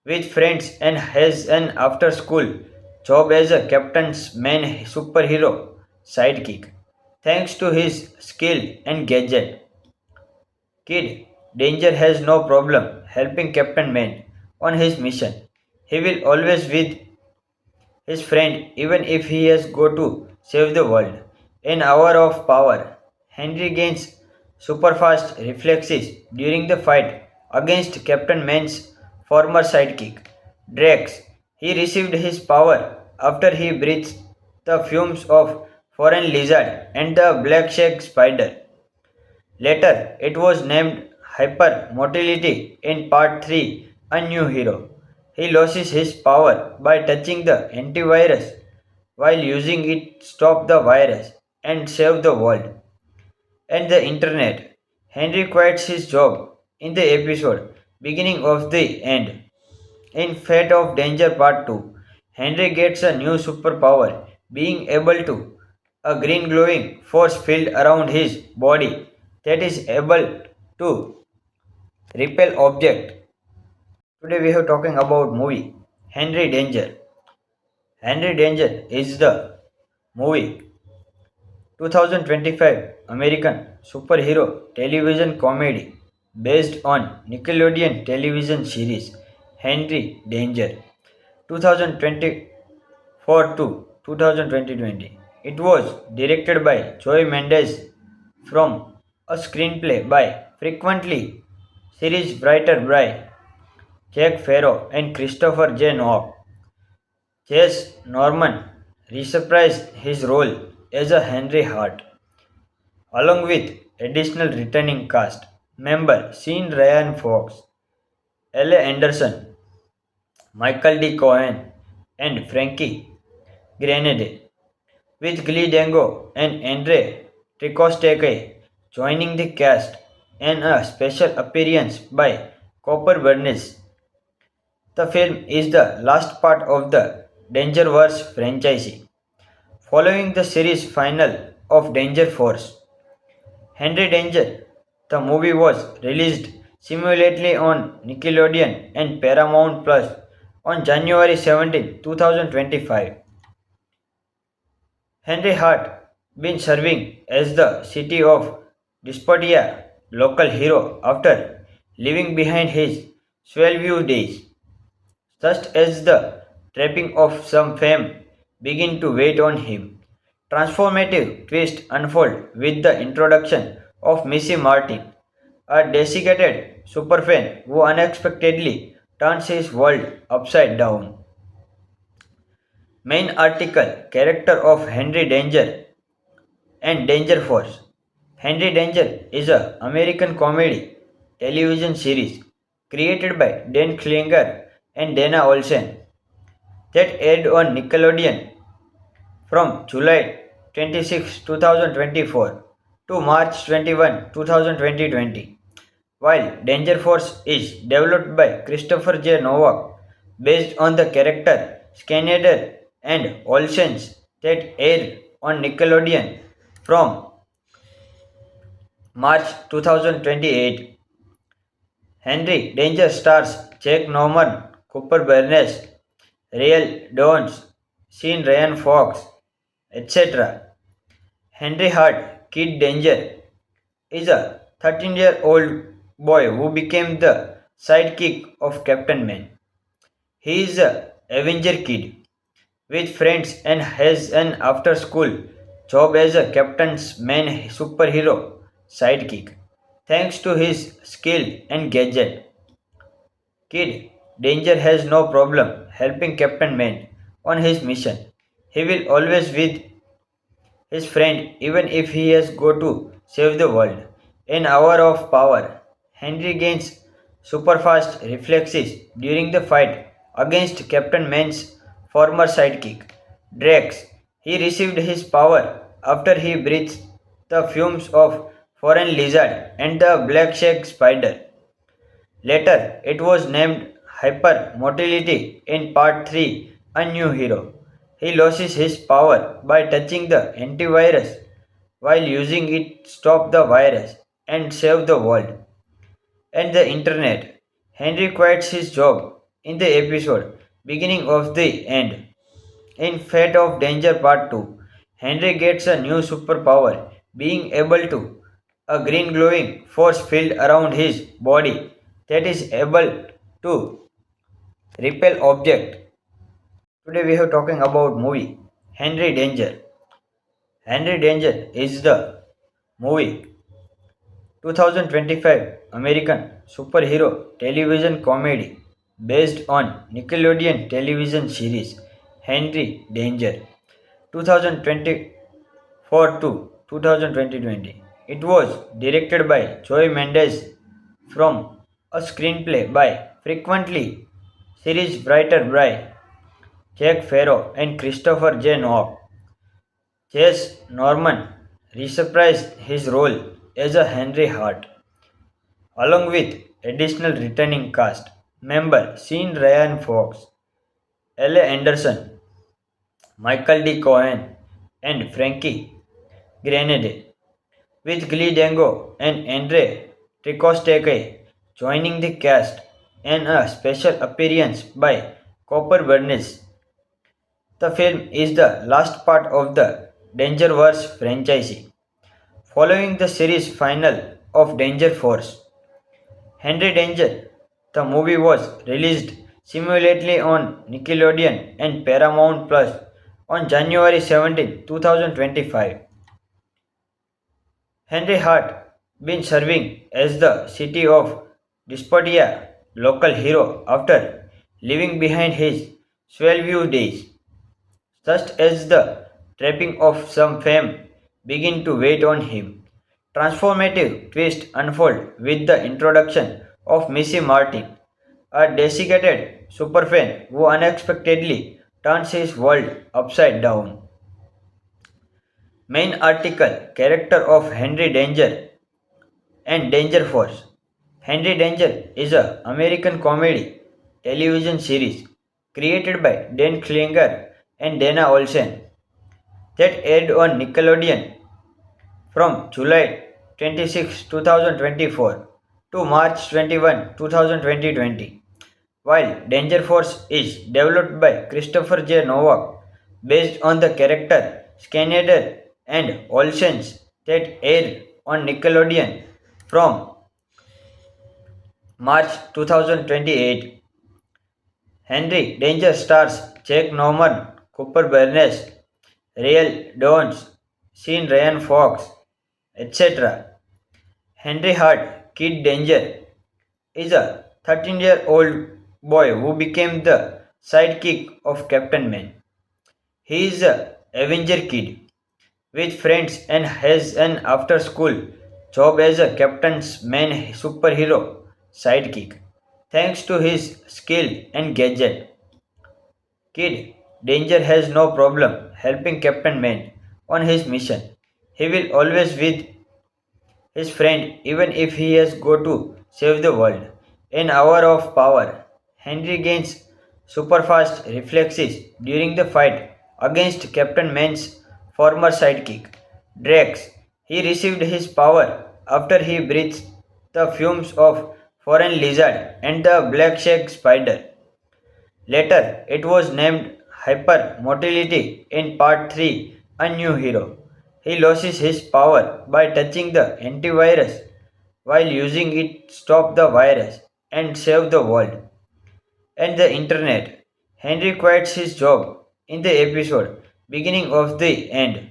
with friends and has an after-school job as a captain's main superhero sidekick. Thanks to his skill and gadget, Kid Danger has no problem helping Captain Man on his mission. He will always with his friend even if he has go to save the world. An hour of power. Henry gains superfast reflexes during the fight against Captain Man's former sidekick, Drax. He received his power after he breathed the fumes of foreign lizard and the black shag spider. Later, it was named Hypermotility in Part 3, A New Hero. He loses his power by touching the antivirus while using it stop the virus and save the world and the internet. Henry quits his job in the episode beginning of the end. In Fate of Danger Part 2, Henry gets a new superpower, being able to a green glowing force field around his body that is able to repel object. Today we are talking about movie Henry Danger. Henry Danger is the movie 2025 American superhero television comedy based on Nickelodeon television series Henry Danger 2024 to 2020. It was directed by Joy Mendes from a screenplay by frequently series writer by Jack Farrow and Christopher J. Nock. Chase Norman reprised his role as a Henry Hart, along with additional returning cast member Sean Ryan Fox, L.A. Anderson, Michael D. Cohen, and Frankie Grenade, with Glee Dango and Andre Tricosteke joining the cast and a special appearance by Copper Bernice. The film is the last part of the Dangerverse franchise, following the series final of Danger Force. Henry Danger. The movie was released simultaneously on Nickelodeon and Paramount Plus on January 17, 2025. Henry Hart been serving as the city of Despotia local hero after leaving behind his Swellview days. Just as the trapping of some fame begin to wait on him, transformative twist unfold with the introduction of Missy Martin, a desiccated superfan who unexpectedly turns his world upside down. Main article character of Henry Danger and Danger Force. Henry Danger is a American comedy television series created by Dan Klinger and Dana Olsen that aired on Nickelodeon from July 26, 2024 to March 21, 2020. While Danger Force is developed by Christopher J. Novak based on the character Schneider and Olsen's that aired on Nickelodeon from March 2028. Henry Danger stars Jack Norman, Cooper Barnes, Real Dawes, Sean Ryan Fox, etc. Henry Hart, Kid Danger, is a 13-year-old boy who became the sidekick of Captain Man. He is a Avenger kid with friends and has an after-school job as a Captain's Man superhero sidekick. Thanks to his skill and gadget, Kid Danger has no problem helping Captain Man on his mission. He will always with his friend even if he has go to save the world. An hour of power. Henry gains superfast reflexes during the fight against Captain Man's former sidekick, Drax. He received his power after he breathed the fumes of foreign lizard and the black shag spider. Later, it was named Hypermotility in Part 3, A New Hero. He loses his power by touching the antivirus while using it to stop the virus and save the world and the internet. Henry quits his job in the episode beginning of the end. In Fate of Danger Part 2, Henry gets a new superpower, being able to a green glowing force field around his body that is able to repel object. Today we are talking about movie Henry Danger. Henry Danger is the movie 2025 American superhero television comedy based on Nickelodeon television series Henry Danger 2024 to 2020. It was directed by Joy Mendes from a screenplay by frequently series writer by Jack Farrow and Christopher J. Nock. Chase Norman reprised his role as a Henry Hart, along with additional returning cast Member Sean Ryan Fox, L.A. Anderson, Michael D. Cohen, and Frankie Grenade, with Glee Dango and Andre Tricosteke joining the cast, and a special appearance by Copper Bernice. The film is the last part of the Dangerverse franchise, following the series final of Danger Force. Henry Danger. The movie was released simultaneously on Nickelodeon and Paramount Plus on January 17, 2025. Henry Hart been serving as the city of Despotia local hero after leaving behind his Swellview days. Just as the trapping of some fame begin to wait on him, transformative twist unfold with the introduction of Missy Martin, a desiccated superfan who unexpectedly turns his world upside down. Main article character of Henry Danger and Danger Force. Henry Danger is a American comedy television series created by Dan Klinger and Dana Olsen that aired on Nickelodeon from July 26, 2024 to March 21, 2020. While Danger Force is developed by Christopher J. Novak based on the character Schneider and Olsen's that aired on Nickelodeon from March 2028. Henry Danger stars Jack Norman, Cooper Bernes, Real Dawes, Sean Ryan Fox, etc. Henry Hart, Kid Danger, is a 13-year-old boy who became the sidekick of Captain Man. He is a Avenger kid with friends and has an after-school job as a Captain's Man superhero sidekick. Thanks to his skill and gadget, Kid Danger has no problem helping Captain Man on his mission. He will always with his friend even if he has go to save the world. An hour of power. Henry gains superfast reflexes during the fight against Captain Man's former sidekick, Drax. He received his power after he breathed the fumes of foreign lizard and the black shag spider. Later, it was named Hypermotility in Part 3, A New Hero. He loses his power by touching the antivirus while using it to stop the virus and save the world and the internet. Henry quits his job in the episode beginning of the end.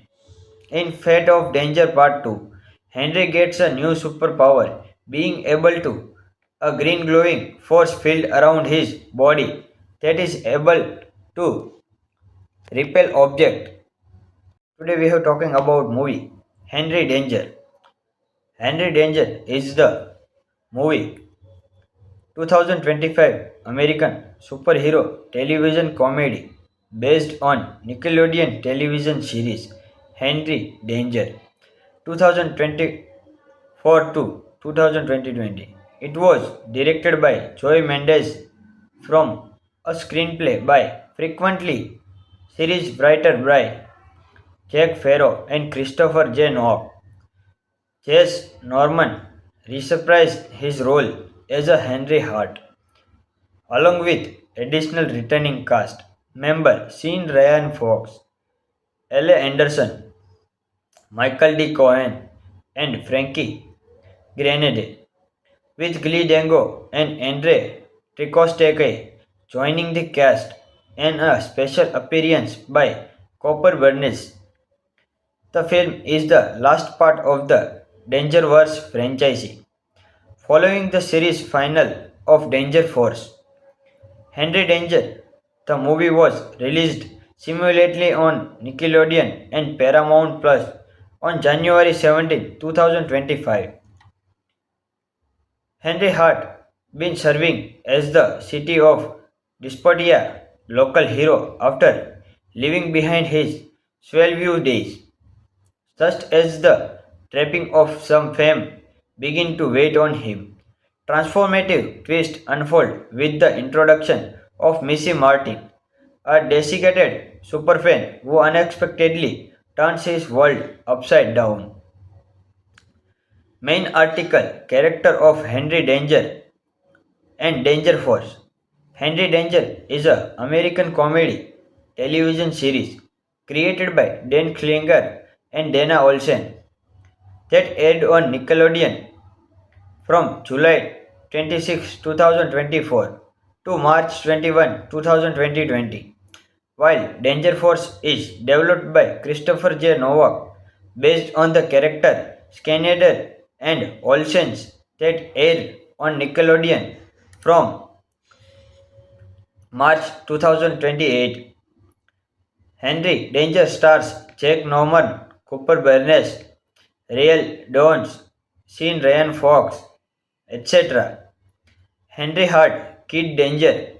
In Fate of Danger Part 2, Henry gets a new superpower, being able to a green glowing force field around his body that is able to repel object. Today we are talking about movie Henry Danger. Henry Danger is the movie 2025 American superhero television comedy based on Nickelodeon television series Henry Danger 2024 to 2020. It was directed by Joy Mendes from a screenplay by frequently series writer by Jack Farrow and Christopher J. Nock. Chase Norman reprised his role as a Henry Hart, along with additional returning cast member Sean Ryan Fox, L.A. Anderson, Michael D. Cohen, and Frankie Grenade, with Glee Dango and Andre Tricosteke joining the cast, and a special appearance by Copper Bernice. The film is the last part of the Dangerverse franchise, following the series final of Danger Force. Henry Danger. The movie was released simultaneously on Nickelodeon and Paramount Plus on January 17, 2025. Henry Hart been serving as the city of Despotia local hero after leaving behind his Swellview days. Just as the trapping of some fame begin to wait on him, Transformative twist unfold with the introduction of Missy Martin, a desiccated superfan who unexpectedly turns his world upside down. Main article character of Henry Danger and Danger Force. Henry Danger is a American comedy television series created by Dan Klinger and Dana Olsen that aired on Nickelodeon from July 26, 2024 to March 21, 2020. While Danger Force is developed by Christopher J. Novak based on the character Schneider and Olsen's that aired on Nickelodeon from March 2028. Henry Danger stars Jack Norman, Cooper Barnes, Real Dawes, Sean Ryan Fox, etc. Henry Hart, Kid Danger,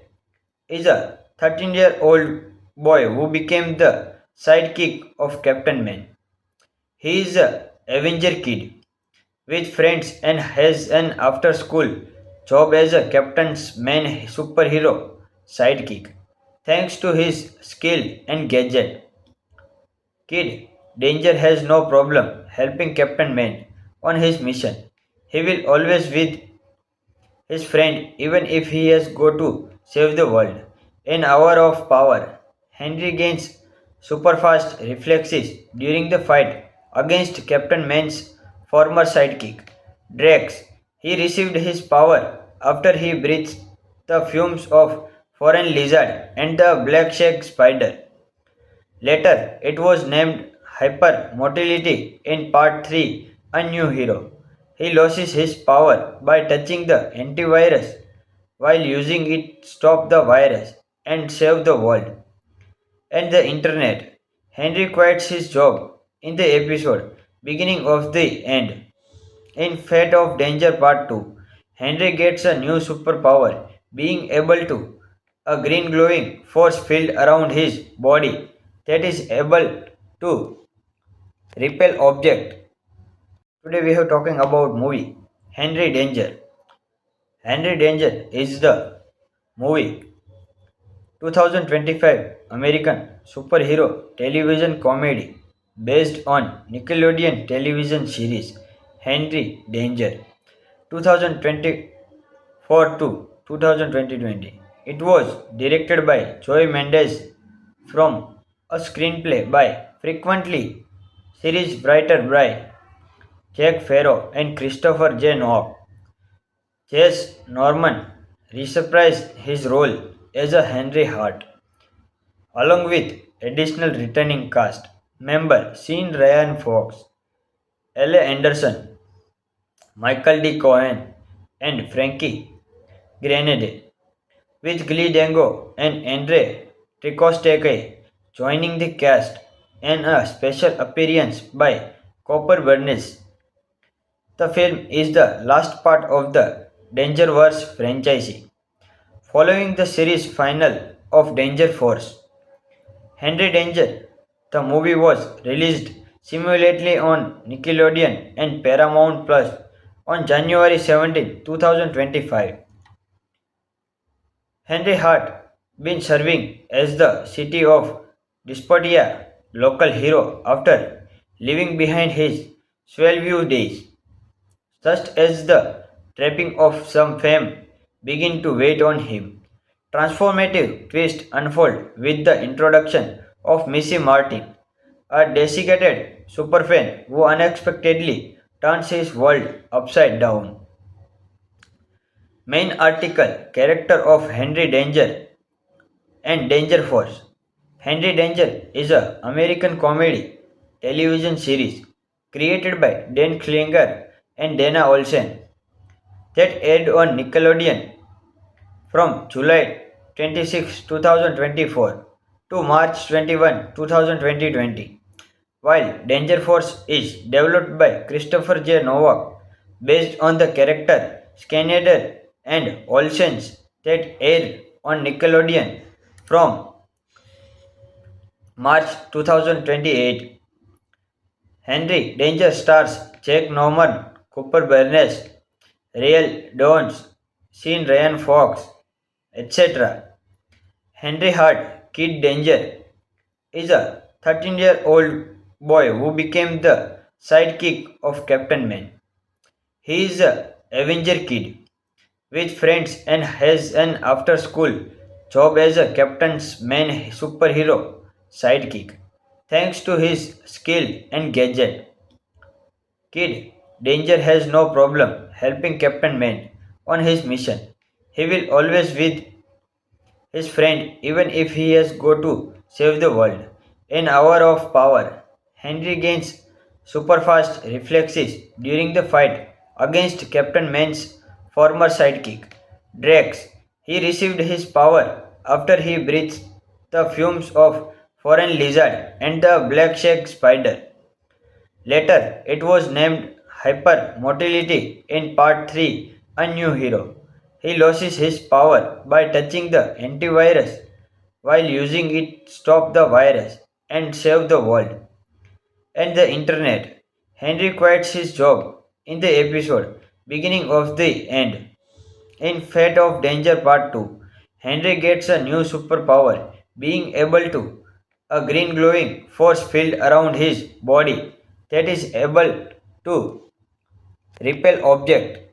is a 13-year-old boy who became the sidekick of Captain Man. He is a Avenger kid with friends and has an after-school job as a Captain's Man superhero sidekick. Thanks to his skill and gadget, Kid Danger has no problem helping Captain Man on his mission. He will always with his friend even if he has go to save the world. An hour of power. Henry gains superfast reflexes during the fight against Captain Man's former sidekick, Drax. He received his power after he breathed the fumes of foreign lizard and the black shag spider. Later, it was named Hypermotility in Part 3, A New Hero. He loses his power by touching the antivirus while using it stop the virus and save the world and the internet. Henry quits his job in the episode beginning of the end. In Fate of Danger Part 2, Henry gets a new superpower, being able to a green glowing force field around his body that is able to repel object. Today we are talking about movie Henry Danger. Henry Danger is the movie 2025 American superhero television comedy based on Nickelodeon television series Henry Danger 2024 to 2020. It was directed by Joy Mendes from a screenplay by frequently series writer by Jack Farrow and Christopher J. Nock. Chase Norman reprised his role as a Henry Hart, along with additional returning cast member Sean Ryan Fox, L. A. Anderson, Michael D. Cohen, and Frankie Grenade, with Glee Dango and Andre Tricosteke joining the cast and a special appearance by Copper Bernice. The film is the last part of the Dangerverse franchise, following the series final of Danger Force. Henry Danger. The movie was released simultaneously on Nickelodeon and Paramount Plus on January 17, 2025. Henry Hart been serving as the city of Despotia local hero after leaving behind his Swellview days. Just as the trapping of some fame begin to wait on him, transformative twist unfold with the introduction of Missy Martin, a desiccated superfan who unexpectedly turns his world upside down. Main article character of Henry Danger and Danger Force. Henry Danger is a American comedy television series created by Dan Klinger and Dana Olsen that aired on Nickelodeon from July 26, 2024 to March 21, 2020. While Danger Force is developed by Christopher J. Novak based on the character Schneider and Olsen's that aired on Nickelodeon from March 2028. Henry Danger stars Jack Norman, Cooper Barnes, Real Dawns, Sean Ryan Fox, etc. Henry Hart, Kid Danger, is a 13-year-old boy who became the sidekick of Captain Man. He is a Avenger kid with friends and has an after school job as a Captain's Man superhero sidekick. Thanks to his skill and gadget, Kid Danger has no problem helping Captain Man on his mission. He will always with his friend even if he has go to save the world. An hour of power. Henry gains superfast reflexes during the fight against Captain Man's former sidekick, Drax. He received his power after he breathed the fumes of foreign lizard and the black shag spider. Later, it was named Hypermotility in Part 3, A New Hero. He loses his power by touching the antivirus while using it stop the virus and save the world and the internet. Henry quits his job in the episode beginning of the end. In Fate of Danger Part 2, Henry gets a new superpower, being able to a green glowing force field around his body that is able to repel object.